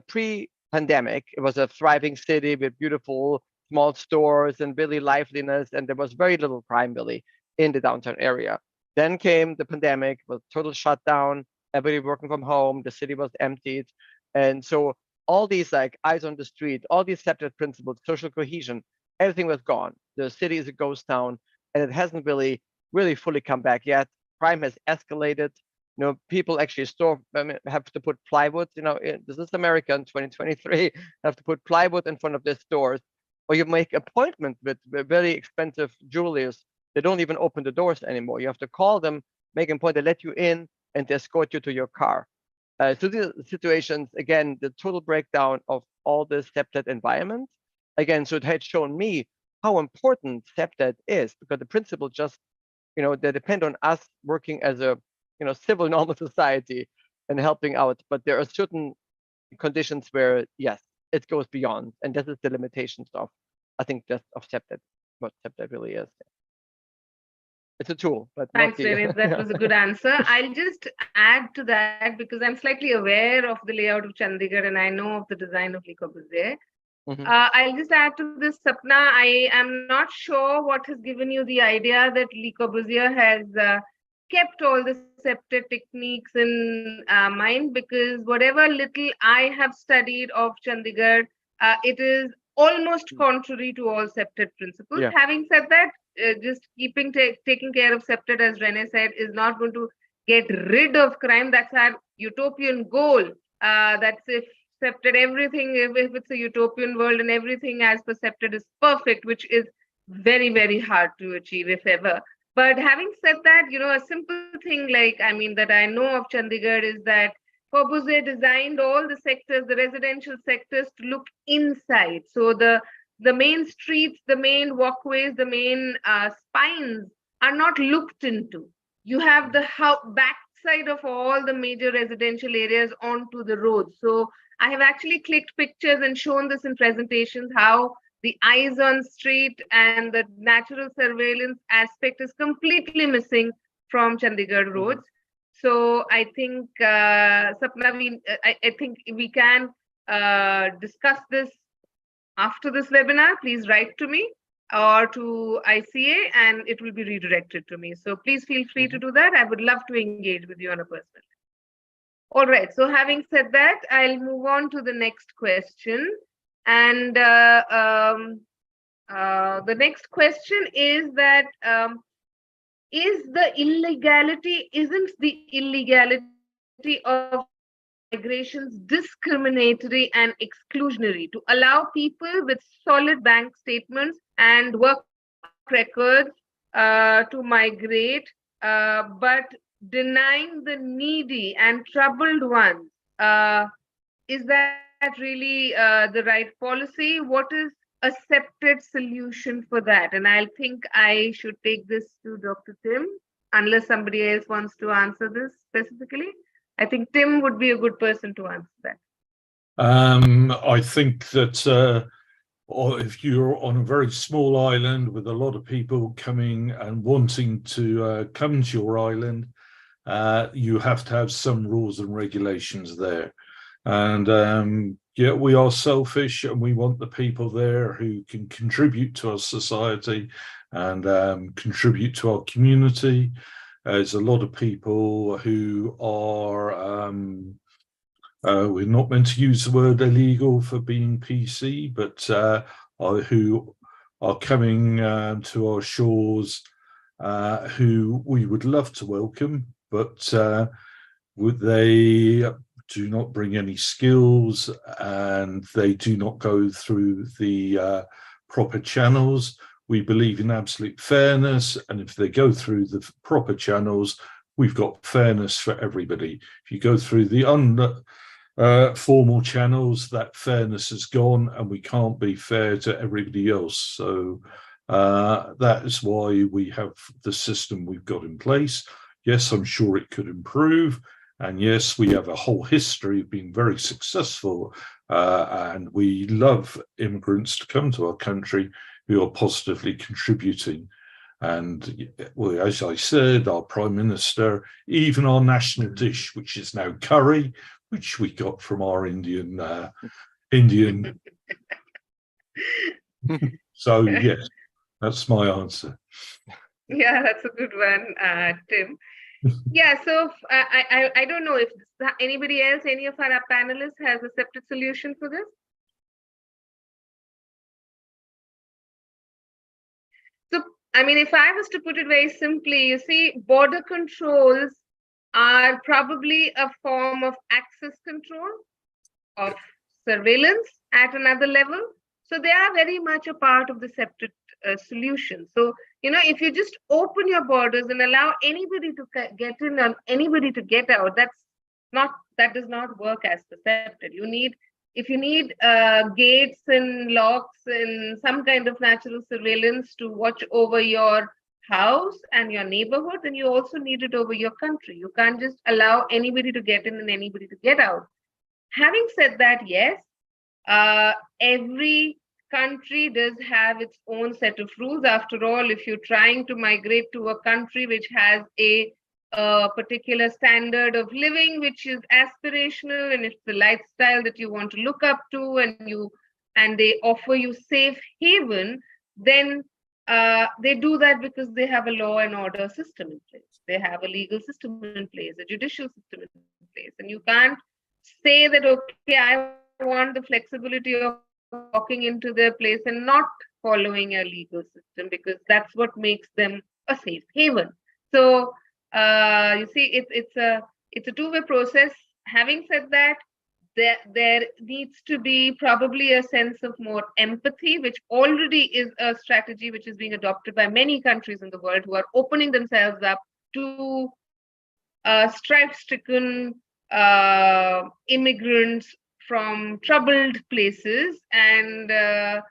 pre-pandemic, it was a thriving city with beautiful small stores and really liveliness, and there was very little crime really in the downtown area. Then came the pandemic, was total shutdown, everybody working from home, the city was emptied. And so all these like eyes on the street, all these CPTED principles, social cohesion, everything was gone. The city is a ghost town, and it hasn't really fully come back yet. Crime has escalated. You know, people actually have to put plywood, you know, this is America in 2023, have to put plywood in front of their stores, or you make appointment with very expensive jewelers. They don't even open the doors anymore. You have to call them, make an appointment, they let you in, and they escort you to your car. So these situations, again, the total breakdown of all this CPTED environment. Again, so it had shown me how important CPTED is, because the principle just, you know, they depend on us working as a, you know, civil normal society and helping out. But there are certain conditions where, yes, it goes beyond, and this is the limitations of, I think, just of CPTED, what CPTED really is. It's a tool, but thanks, René. That was a good answer. I'll just add to that because I'm slightly aware of the layout of Chandigarh and I know of the design of Le Corbusier. I'll just add to this, Sapna. I am not sure what has given you the idea that Le Corbusier has kept all the CPTED techniques in mind, because whatever little I have studied of Chandigarh, it is almost contrary to all CPTED principles. Yeah. Having said that, just taking care of CPTED, as René said, is not going to get rid of crime. That's our utopian goal. That's if CPTED everything, if it's a utopian world and everything as per CPTED is perfect, which is very, very hard to achieve, if ever. But having said that, you know, a simple thing like, I mean, that I know of Chandigarh is that Corbusier designed all the sectors, the residential sectors, to look inside. So the main streets, the main walkways, the main spines are not looked into. You have the backside of all the major residential areas onto the roads. So I have actually clicked pictures and shown this in presentations, how the eyes on street and the natural surveillance aspect is completely missing from Chandigarh roads. So I think, Sapna, I think we can discuss this after this webinar. Please write to me or to ICA and it will be redirected to me. So please feel free to do that. I would love to engage with you on a personal level. All right, so having said that, I'll move on to the next question. And the next question is that, isn't the illegality of migrations discriminatory and exclusionary to allow people with solid bank statements and work records to migrate, but denying the needy and troubled ones? Is that really the right policy? What is accepted solution for that? And I think I should take this to Dr. Tim, unless somebody else wants to answer this specifically. I think Tim would be a good person to answer that. I think that if you're on a very small island with a lot of people coming and wanting to come to your island, you have to have some rules and regulations there. And yeah, we are selfish and we want the people there who can contribute to our society and contribute to our community. There's a lot of people who are, we're not meant to use the word illegal for being PC, but who are coming to our shores, who we would love to welcome, but they do not bring any skills and they do not go through the proper channels. We believe in absolute fairness, and if they go through the proper channels, we've got fairness for everybody. If you go through the formal channels, that fairness is gone and we can't be fair to everybody else. So that is why we have the system we've got in place. Yes, I'm sure it could improve. And yes, we have a whole history of being very successful, and we love immigrants to come to our country who are positively contributing. And well, as I said, our Prime Minister, even our national dish, which is now curry, which we got from our Indian. So yes, that's my answer. Yeah, that's a good one, Tim. Yeah, so I don't know if anybody else, any of our panelists has accepted solution for this. So, I mean, if I was to put it very simply, you see, border controls are probably a form of access control, of surveillance at another level. So they are very much a part of the separate solution. So, you know, if you just open your borders and allow anybody to get in and anybody to get out, that does not work as percepted. If you need gates and locks and some kind of natural surveillance to watch over your house and your neighborhood, then you also need it over your country. You can't just allow anybody to get in and anybody to get out. Having said that, yes, every country does have its own set of rules. After all, if you're trying to migrate to a country which has a particular standard of living, which is aspirational, and it's the lifestyle that you want to look up to, and they offer you safe haven, then they do that because they have a law and order system in place. They have a legal system in place, a judicial system in place, and you can't say that, okay, I want the flexibility of walking into their place and not following a legal system, because that's what makes them a safe haven. So you see, it's a two-way process. Having said that, there needs to be probably a sense of more empathy, which already is a strategy which is being adopted by many countries in the world who are opening themselves up to strife-stricken immigrants from troubled places, and I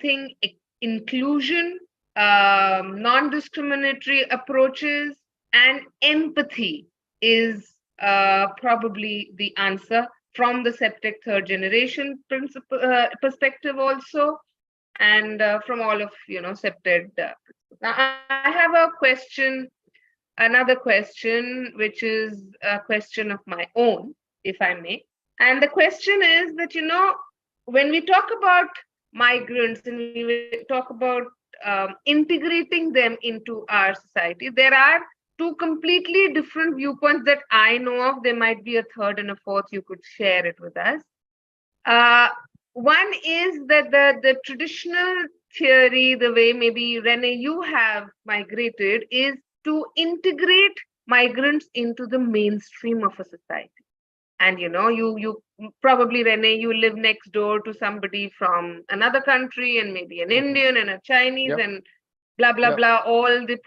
think inclusion, non-discriminatory approaches, and empathy is probably the answer from the CPTED third generation perspective also, and from all of CPTED. Now I have a question, another question, which is a question of my own, if I may. And the question is that, when we talk about migrants and we talk about integrating them into our society, there are two completely different viewpoints that I know of. There might be a third and a fourth. You could share it with us. One is that the traditional theory, the way maybe Renee, you have migrated, is to integrate migrants into the mainstream of a society. And you probably, Renee, you live next door to somebody from another country, and maybe an Indian and a Chinese, and blah blah blah. All the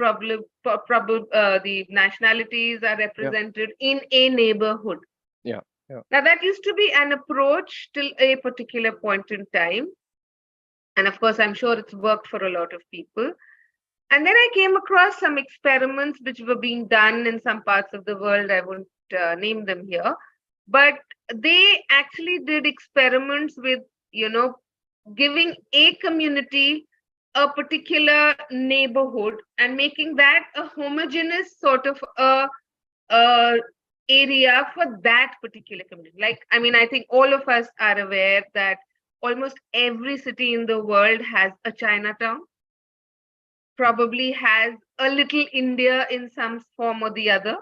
the nationalities are represented in a neighborhood. Now that used to be an approach till a particular point in time, and of course I'm sure it's worked for a lot of people. And then I came across some experiments which were being done in some parts of the world. I won't name them here, but they actually did experiments with, giving a community a particular neighborhood and making that a homogeneous sort of area for that particular community. Like, I think all of us are aware that almost every city in the world has a Chinatown, probably has a little India in some form or the other.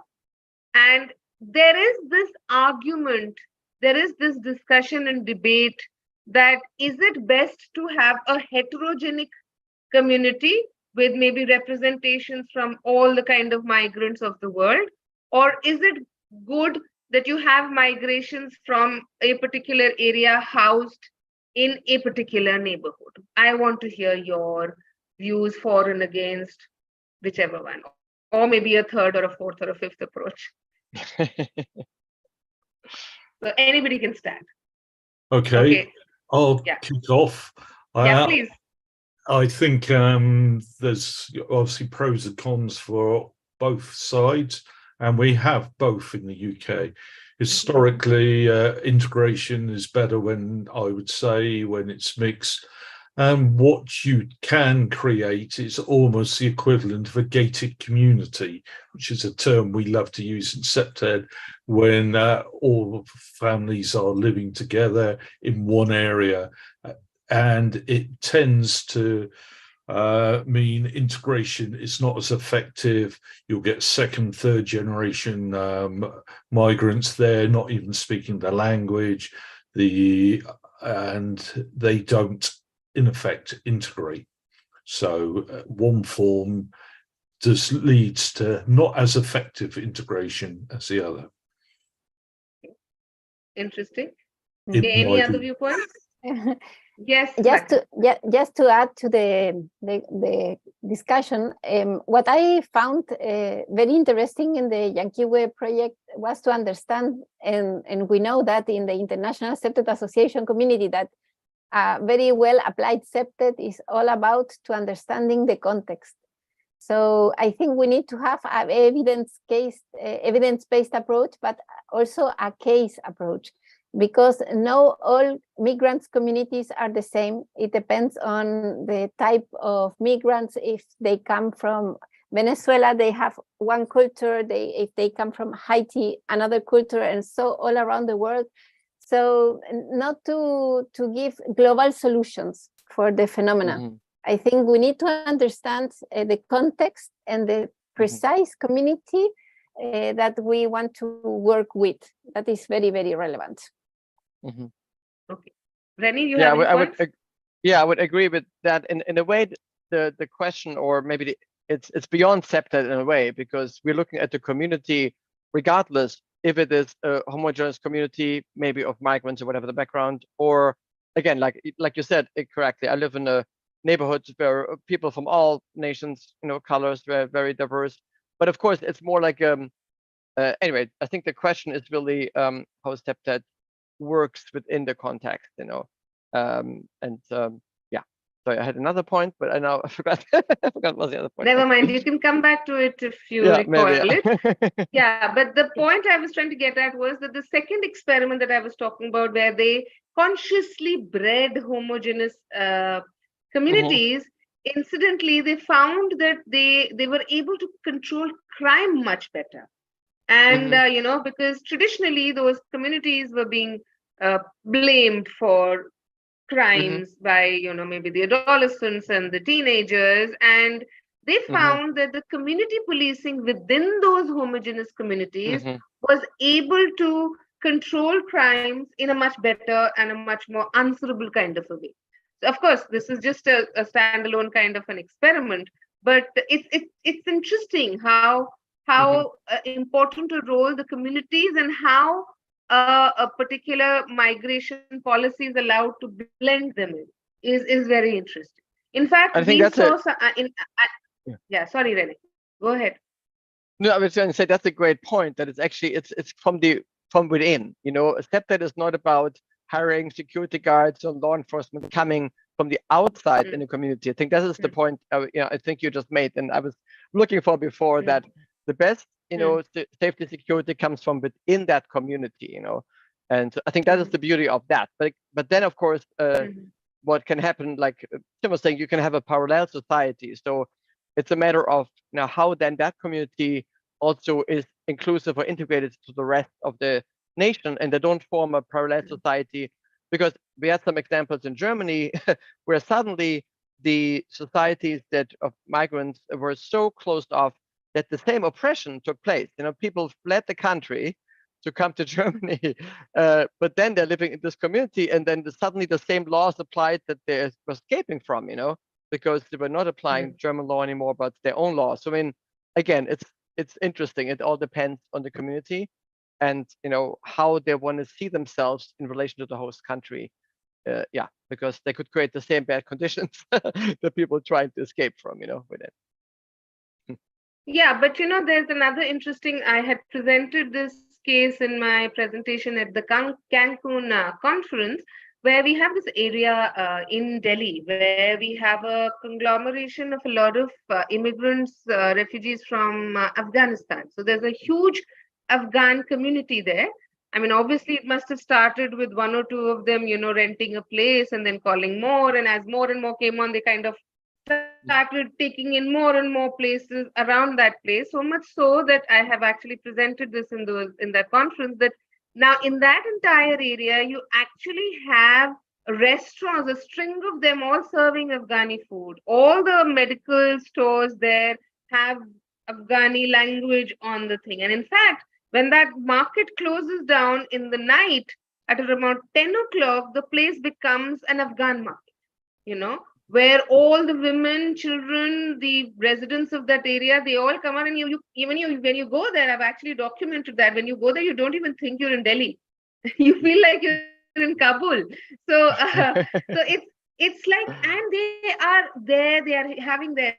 And there is this argument, there is this discussion and debate that is it best to have a heterogenic community with maybe representations from all the kind of migrants of the world, or is it good that you have migrations from a particular area housed in a particular neighborhood? I want to hear your views for and against, whichever one, or maybe a third or a fourth or a fifth approach. So anybody can start. Okay. I'll kick off. Please. I think there's obviously pros and cons for both sides, and we have both in the UK. Historically, integration is better when, I would say, when it's mixed. What you can create is almost the equivalent of a gated community, which is a term we love to use in CPTED, when all families are living together in one area. And it tends to mean integration is not as effective. You'll get second, third generation migrants there, not even speaking the language, and they don't, in effect, integrate. So one form just leads to not as effective integration as the other. Interesting. Any other viewpoints? Yes. Just to add to the discussion, what I found very interesting in the Yankiwe project was to understand, and we know that in the International CPTED Association community, that very well applied CPTED is all about to understanding the context. So I think we need to have an evidence-based approach, but also a case approach, because no all migrants communities are the same. It depends on the type of migrants. If they come from Venezuela, they have one culture. If they come from Haiti, another culture, and so all around the world. So not to give global solutions for the phenomenon. I think we need to understand the context and the precise community that we want to work with. That is very, very relevant. Okay, Rennie, you have any points? I would agree with that. In a way, the question, or maybe it's beyond CPTED in a way, because we're looking at the community, regardless if it is a homogeneous community, maybe of migrants or whatever the background, or again, like you said correctly, I live in a neighborhood where people from all nations, colors, very, very diverse. But of course, it's more like anyway, I think the question is really how CPTED works within the context, yeah. So I had another point, but I now forgot. I forgot what was the other point. Never mind. You can come back to it if you recall it. Yeah, but the point I was trying to get at was that the second experiment that I was talking about, where they consciously bred homogeneous communities, incidentally, they found that they were able to control crime much better. And, because traditionally those communities were being blamed for crimes by, maybe the adolescents and the teenagers. And they found that the community policing within those homogeneous communities was able to control crimes in a much better and a much more answerable kind of a way. So of course, this is just a standalone kind of an experiment, but it's interesting how important a role the communities and how a particular migration policy is allowed to blend them in is very interesting. In fact, I think yeah, sorry, Rene, go ahead. No, I was going to say that's a great point. That it's actually it's from within. CPTED is not about hiring security guards or law enforcement coming from the outside in the community. I think that is the point. I think you just made, and I was looking for before that the best safety security comes from within that community. And I think that is the beauty of that. But then of course, what can happen, like Tim was saying, you can have a parallel society. So it's a matter of how then that community also is inclusive or integrated to the rest of the nation, and they don't form a parallel society, because we had some examples in Germany where suddenly the societies of migrants were so closed off that the same oppression took place. People fled the country to come to Germany, but then they're living in this community, and then suddenly the same laws applied that they were escaping from, because they were not applying German law anymore, but their own law. So again, it's interesting. It all depends on the community and how they want to see themselves in relation to the host country. Because they could create the same bad conditions that people trying to escape from, with it. Yeah, but there's another interesting. I had presented this case in my presentation at the Cancun conference, where we have this area in Delhi where we have a conglomeration of a lot of immigrants, refugees from Afghanistan. So there's a huge Afghan community there. I mean, obviously, it must have started with one or two of them, renting a place and then calling more. And as more and more came on, they kind of started taking in more and more places around that place. So much so that I have actually presented this in that conference, that now in that entire area, you actually have restaurants, a string of them all serving Afghani food. All the medical stores there have Afghani language on the thing. And in fact, when that market closes down in the night at around 10 o'clock, the place becomes an Afghan market, where all the women, children, the residents of that area, they all come out, and when you go there, I've actually documented that. When you go there, you don't even think you're in Delhi. You feel like you're in Kabul. So, so it's like, and they are there, they are having their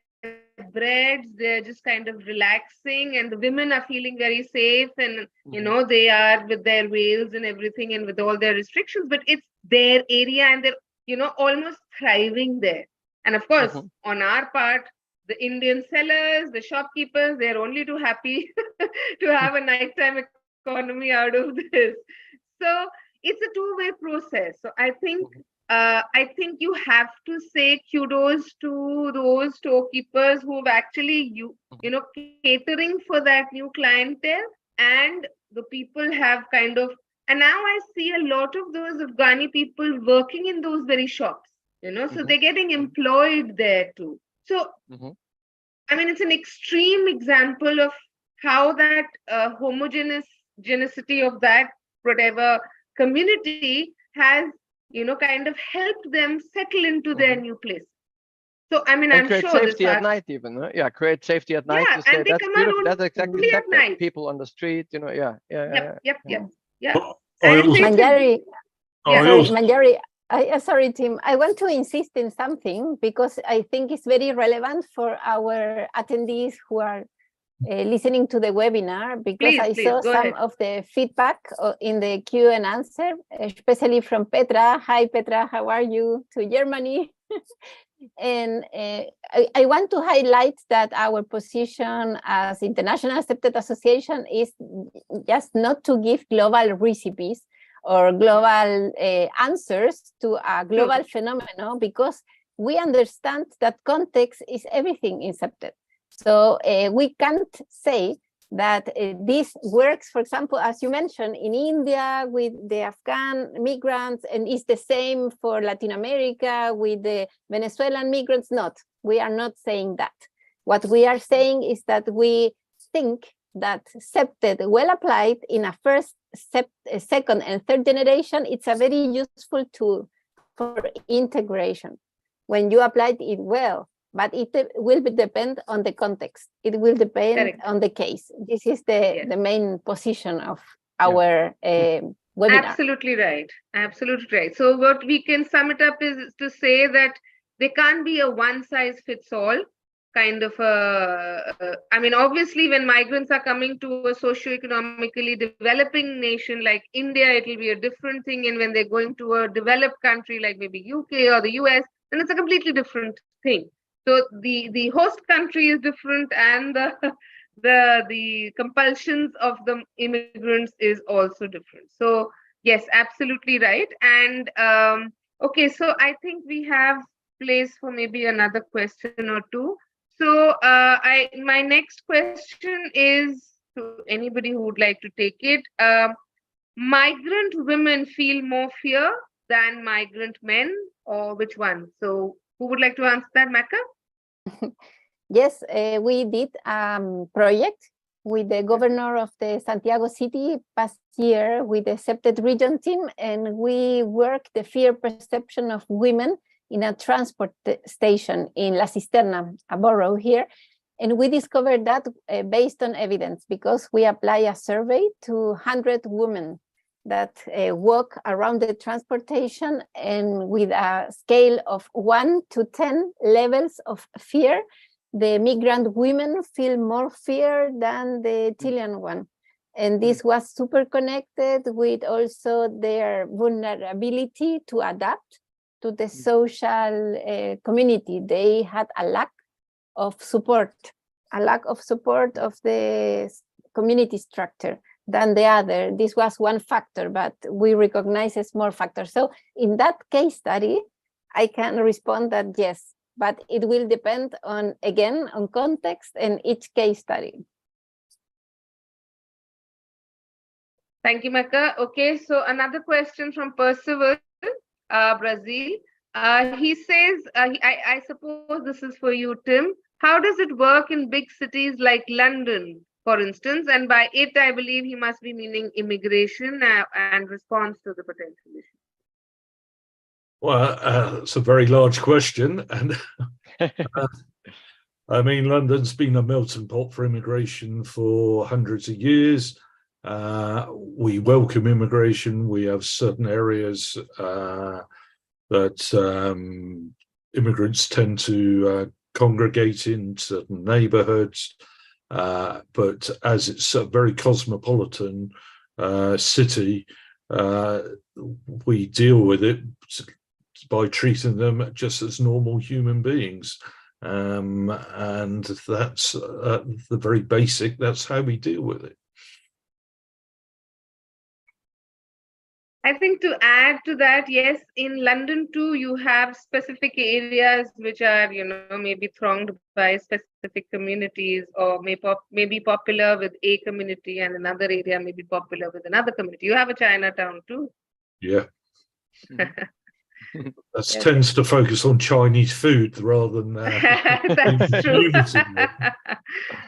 breads, they're just kind of relaxing, and the women are feeling very safe, and they are with their veils and everything, and with all their restrictions, but it's their area, and they're almost thriving there. And of course, on our part, the Indian sellers, the shopkeepers, they're only too happy to have a nighttime economy out of this. So it's a two-way process. So I think you have to say kudos to those storekeepers who've actually catering for that new clientele, and the people have kind of. And now I see a lot of those Afghani people working in those very shops, so they're getting employed there too. So, I mean, it's an extreme example of how that homogeneity of that whatever community has, kind of helped them settle into their new place. So, I mean, and I'm create sure safety at night even. Create safety at night. Yeah, and they come out that's exactly at night. People on the street, Yeah. Manjari, Oh, Manjari, sorry, Tim. I want to insist in something because I think it's very relevant for our attendees who are listening to the webinar because I Please, saw go some ahead. of the feedback in the Q and answer, especially from Petra. Hi, Petra, how are you? To Germany. And I want to highlight that our position as International Accepted Association is just not to give global recipes or global answers to a global phenomenon, because we understand that context is everything in accepted. So we can't say that this works, for example, as you mentioned, in India with the Afghan migrants, and is the same for Latin America with the Venezuelan migrants. Not, we are not saying that. What we are saying is that we think that accepted, well applied in a first, second, and third generation, it's a very useful tool for integration when you applied it well. But it will depend on the context. It will depend on the case. This is the main position of our webinar. Absolutely right. Absolutely right. So what we can sum it up is to say that there can't be a one-size-fits-all kind of I mean, obviously, when migrants are coming to a socio-economically developing nation like India, it will be a different thing. And when they're going to a developed country like maybe UK or the US, then it's a completely different thing. So the host country is different, and the compulsions of the immigrants is also different. So yes, absolutely right. And okay, so I think we have place for maybe another question or two. So my next question is to anybody who would like to take it. Migrant women feel more fear than migrant men, or which one? So who would like to answer that, Maca? Yes, we did a project with the governor of the Santiago city past year with the accepted region team, and we worked the fear perception of women in a transport station in La Cisterna, a borough here. And we discovered that based on evidence, because we apply a survey to 100 women that walk around the transportation, and with a scale of 1 to 10 levels of fear, the migrant women feel more fear than the Chilean one. And this was super connected with also their vulnerability to adapt to the social community. They had a lack of support of the community structure than the other. This was one factor, but we recognize it's more factors. So in that case study, I can respond that yes, but it will depend on, again, on context and each case study. Thank you, Maca. Okay, so another question from Percival, Brazil. He says, I suppose this is for you, Tim. How does it work in big cities like London, for instance? And by it, I believe he must be meaning immigration and response to the potential issue. Well, it's a very large question. And I mean, London's been a melting pot for immigration for hundreds of years. We welcome immigration. We have certain areas that immigrants tend to congregate in, certain neighborhoods. But as it's a very cosmopolitan city, we deal with it by treating them just as normal human beings. And that's the very basic, that's how we deal with it. I think to add to that, yes, in London too, you have specific areas which are, you know, maybe thronged by specific communities, or may be popular with a community, and another area may be popular with another community. You have a Chinatown too. Yeah. That tends to focus on Chinese food rather than that's true.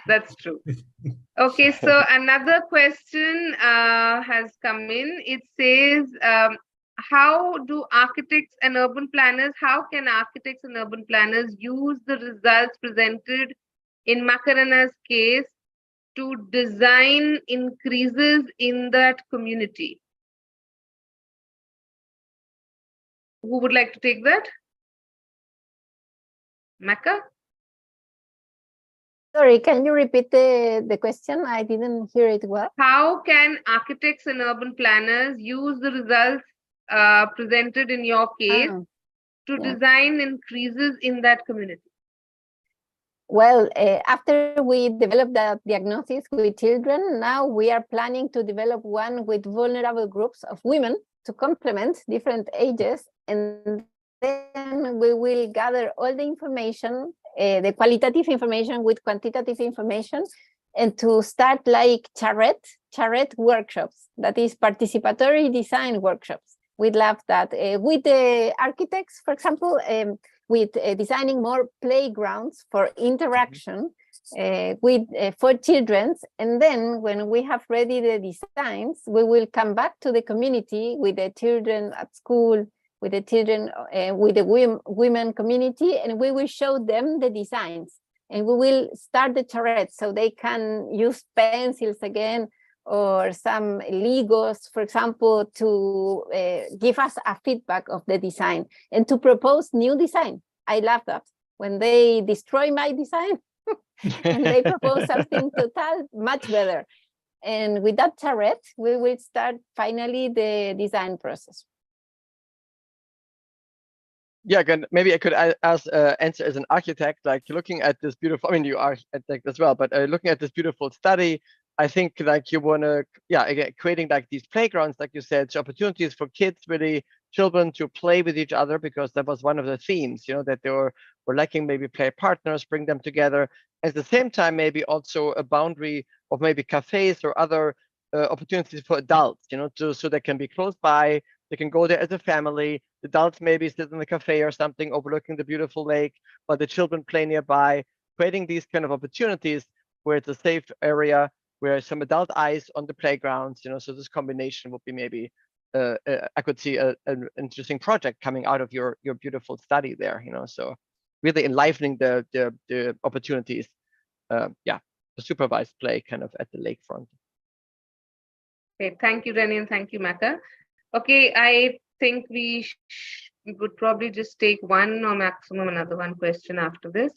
That's true. Okay, so another question has come in. It says, how do architects and urban planners, how can architects and urban planners use the results presented in MACARENA's case to design increases in that community? Who would like to take that? Maca? Sorry, can you repeat the question? I didn't hear it well. How can architects and urban planners use the results presented in your case to design increases in that community? Well, after we developed that diagnosis with children, now we are planning to develop one with vulnerable groups of women to complement different ages, and then we will gather all the information, the qualitative information with quantitative information, and to start like charrette workshops, that is participatory design workshops. We'd love that. With the architects, for example, with designing more playgrounds for interaction for children. And then when we have ready the designs, we will come back to the community with the children at school, with the children, with the women community, and we will show them the designs. And we will start the charrette so they can use pencils again, or some Legos, for example, to give us a feedback of the design and to propose new design. I love that. When they destroy my design and they propose something total much better. And with that charrette, we will start finally the design process. Yeah, maybe I could answer as an architect, like looking at this beautiful, I mean, you are architect as well, but looking at this beautiful study, I think like you want to, again, creating like these playgrounds, like you said, so opportunities for kids, really children to play with each other, because that was one of the themes, that they were lacking maybe play partners, bring them together. At the same time, maybe also a boundary of maybe cafes or other opportunities for adults, so they can be close by, they can go there as a family. The adults maybe sit in the cafe or something overlooking the beautiful lake, but the children play nearby, creating these kind of opportunities where it's a safe area, where some adult eyes on the playgrounds, so this combination would be maybe, I could see an interesting project coming out of your beautiful study there, so really enlivening the opportunities, for supervised play kind of at the lakefront. Okay, thank you, Renny, and thank you, Maka. Okay, I think we would probably just take one or maximum another one question after this.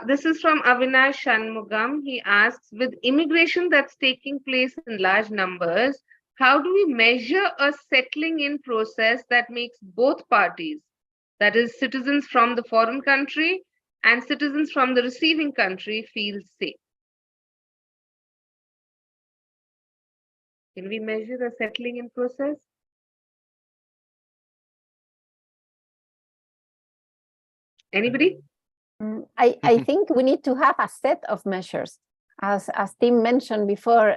This is from Avinash Shanmugam. He asks, with immigration that's taking place in large numbers, how do we measure a settling in process that makes both parties, that is citizens from the foreign country and citizens from the receiving country, feel safe? Can we measure the settling in process? Anybody? I think we need to have a set of measures. As Tim mentioned before,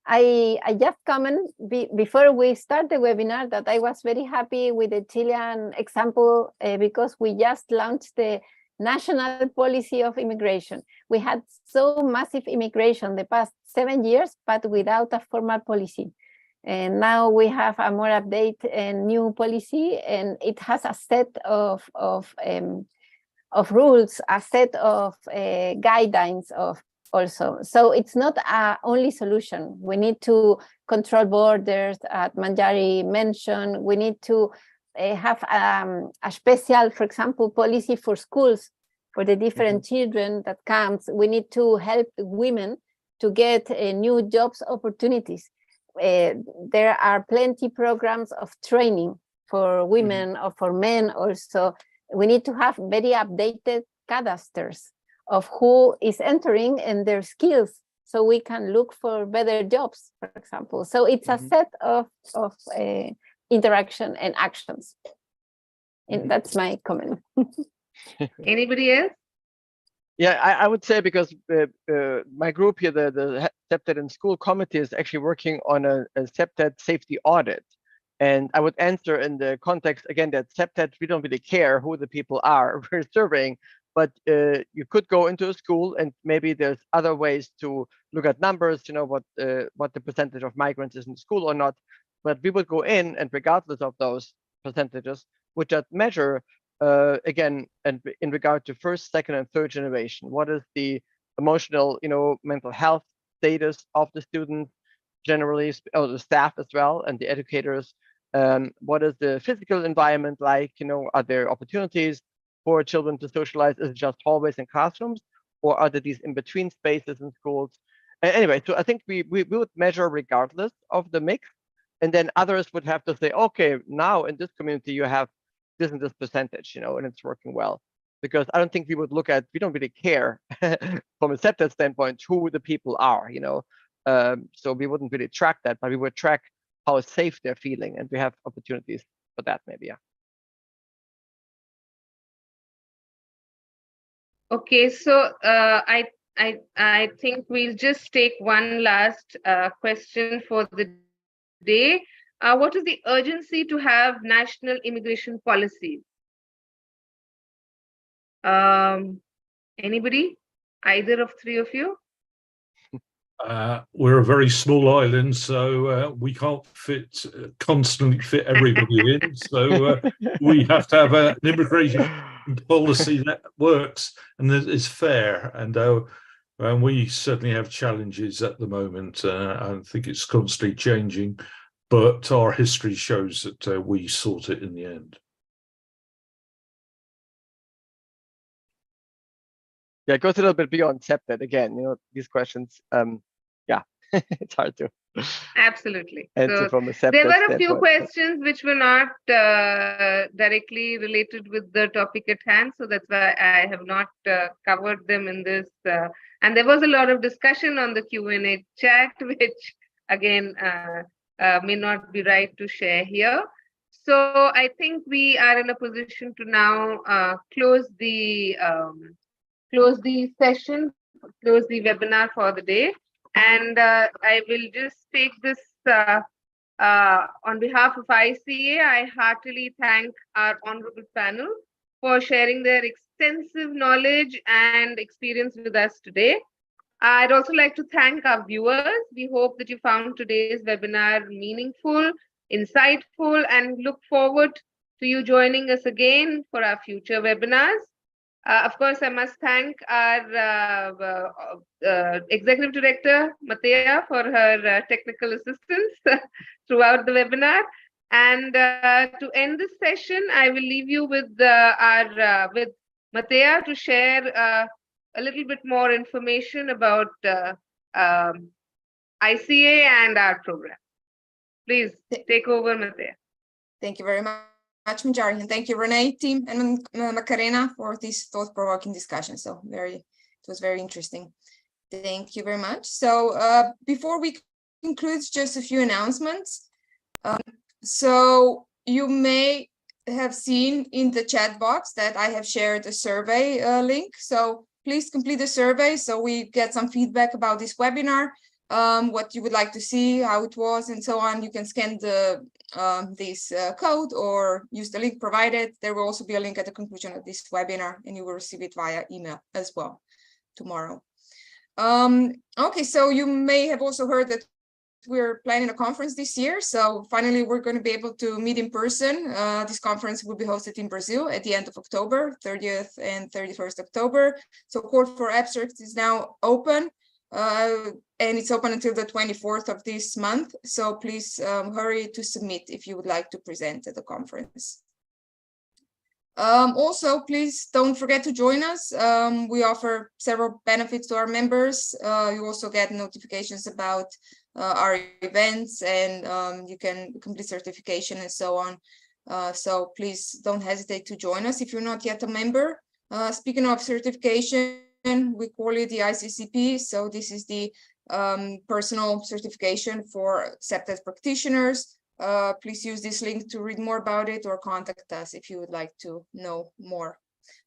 I just comment before we start the webinar that I was very happy with the Chilean example because we just launched the national policy of immigration. We had so massive immigration the past 7 years, but without a formal policy. And now we have a more updated and new policy, and it has a set of rules, a set of guidelines also. So it's not a only solution. We need to control borders, as Manjari mentioned. We need to have a special, for example, policy for schools for the different children that comes. We need to help women to get new jobs opportunities. There are plenty programs of training for women or for men also. We need to have very updated cadasters of who is entering and their skills, so we can look for better jobs, for example. So it's a set of interaction and actions. And that's my comment. Anybody else? Yeah, I would say, because my group here, the CPTED and school committee, is actually working on a CPTED safety audit. And I would answer in the context, again, that CPTED, we don't really care who the people are we're surveying, but you could go into a school and maybe there's other ways to look at numbers, what the percentage of migrants is in school or not. But we would go in, and regardless of those percentages, would just measure, again, and in regard to first, second, and third generation, what is the emotional, mental health status of the students generally, or the staff as well, and the educators. What is the physical environment like? Are there opportunities for children to socialize? Is it just hallways and classrooms, or are there these in-between spaces in schools? Anyway, so I think we would measure regardless of the mix, and then others would have to say, okay, now in this community you have this and this percentage, and it's working well. Because I don't think we would look at, we don't really care from a CPTED standpoint who the people are, so we wouldn't really track that, but we would track how safe they're feeling, and we have opportunities for that maybe, yeah. Okay, so I think we'll just take one last question for the day. What is the urgency to have national immigration policies? Anybody? Either of three of you? We're a very small island, so we can't constantly fit everybody in. So we have to have an immigration policy that works and that is fair. And we certainly have challenges at the moment. I think it's constantly changing, but our history shows that we sort it in the end. Yeah, it goes a little bit beyond CPTED again, these questions, yeah, it's hard to absolutely answer so from a CPTED there were a few standpoint. questions which were not directly related with the topic at hand, so that's why I have not covered them in this, and there was a lot of discussion on the Q&A chat, which again may not be right to share here. So I think we are in a position to now close the session, close the webinar for the day. And I will just take this on behalf of ICA. I heartily thank our honorable panel for sharing their extensive knowledge and experience with us today. I'd also like to thank our viewers. We hope that you found today's webinar meaningful, insightful, and look forward to you joining us again for our future webinars. Of course, I must thank our Executive Director, Matea, for her technical assistance throughout the webinar. And to end this session, I will leave you with with Matea to share a little bit more information about ICA and our program. Please take over, Matea. Thank you very much, Manjari, and thank you, Renee, team, and MACARENA for this thought-provoking discussion. So it was very interesting. Thank you very much. So before we conclude, just a few announcements. So you may have seen in the chat box that I have shared a survey link. So please complete the survey so we get some feedback about this webinar, what you would like to see, how it was, and so on. You can scan this code or use the link provided. There will also be a link at the conclusion of this webinar, and you will receive it via email as well tomorrow. Okay, so you may have also heard that we're planning a conference this year. So finally, we're going to be able to meet in person. This conference will be hosted in Brazil at the end of October, 30th and 31st October. So call for abstracts is now open. And it's open until the 24th of this month. So please hurry to submit if you would like to present at the conference. Also, please don't forget to join us. We offer several benefits to our members. You also get notifications about our events, and you can complete certification and so on. So please don't hesitate to join us if you're not yet a member. Speaking of certification, we call it the ICCP. So this is the personal certification for CPTED practitioners. Please use this link to read more about it or contact us if you would like to know more.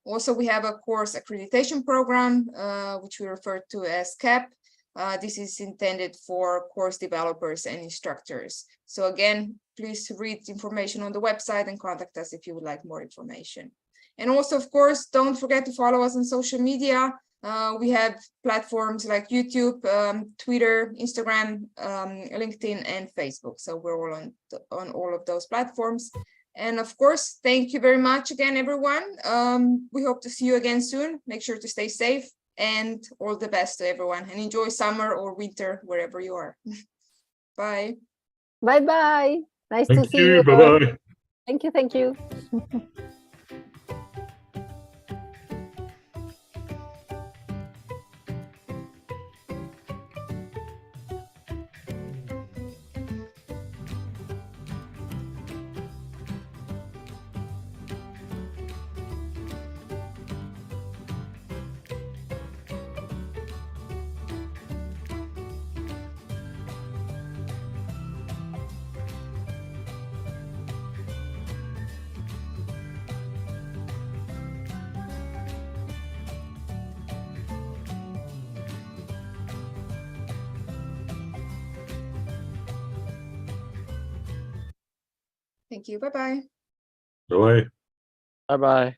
Also, we have a course accreditation program, which we refer to as CAP. This is intended for course developers and instructors. So again, please read information on the website and contact us if you would like more information. And also, of course, don't forget to follow us on social media. We have platforms like YouTube, Twitter, Instagram, LinkedIn, and Facebook. So we're all on all of those platforms. And of course, thank you very much again, everyone. We hope to see you again soon. Make sure to stay safe, and all the best to everyone, and enjoy summer or winter wherever you are. Bye. Bye-bye. Nice to see you. Bye-bye. Thank you. Thank you. Thank you. Bye-bye. Bye. Bye-bye.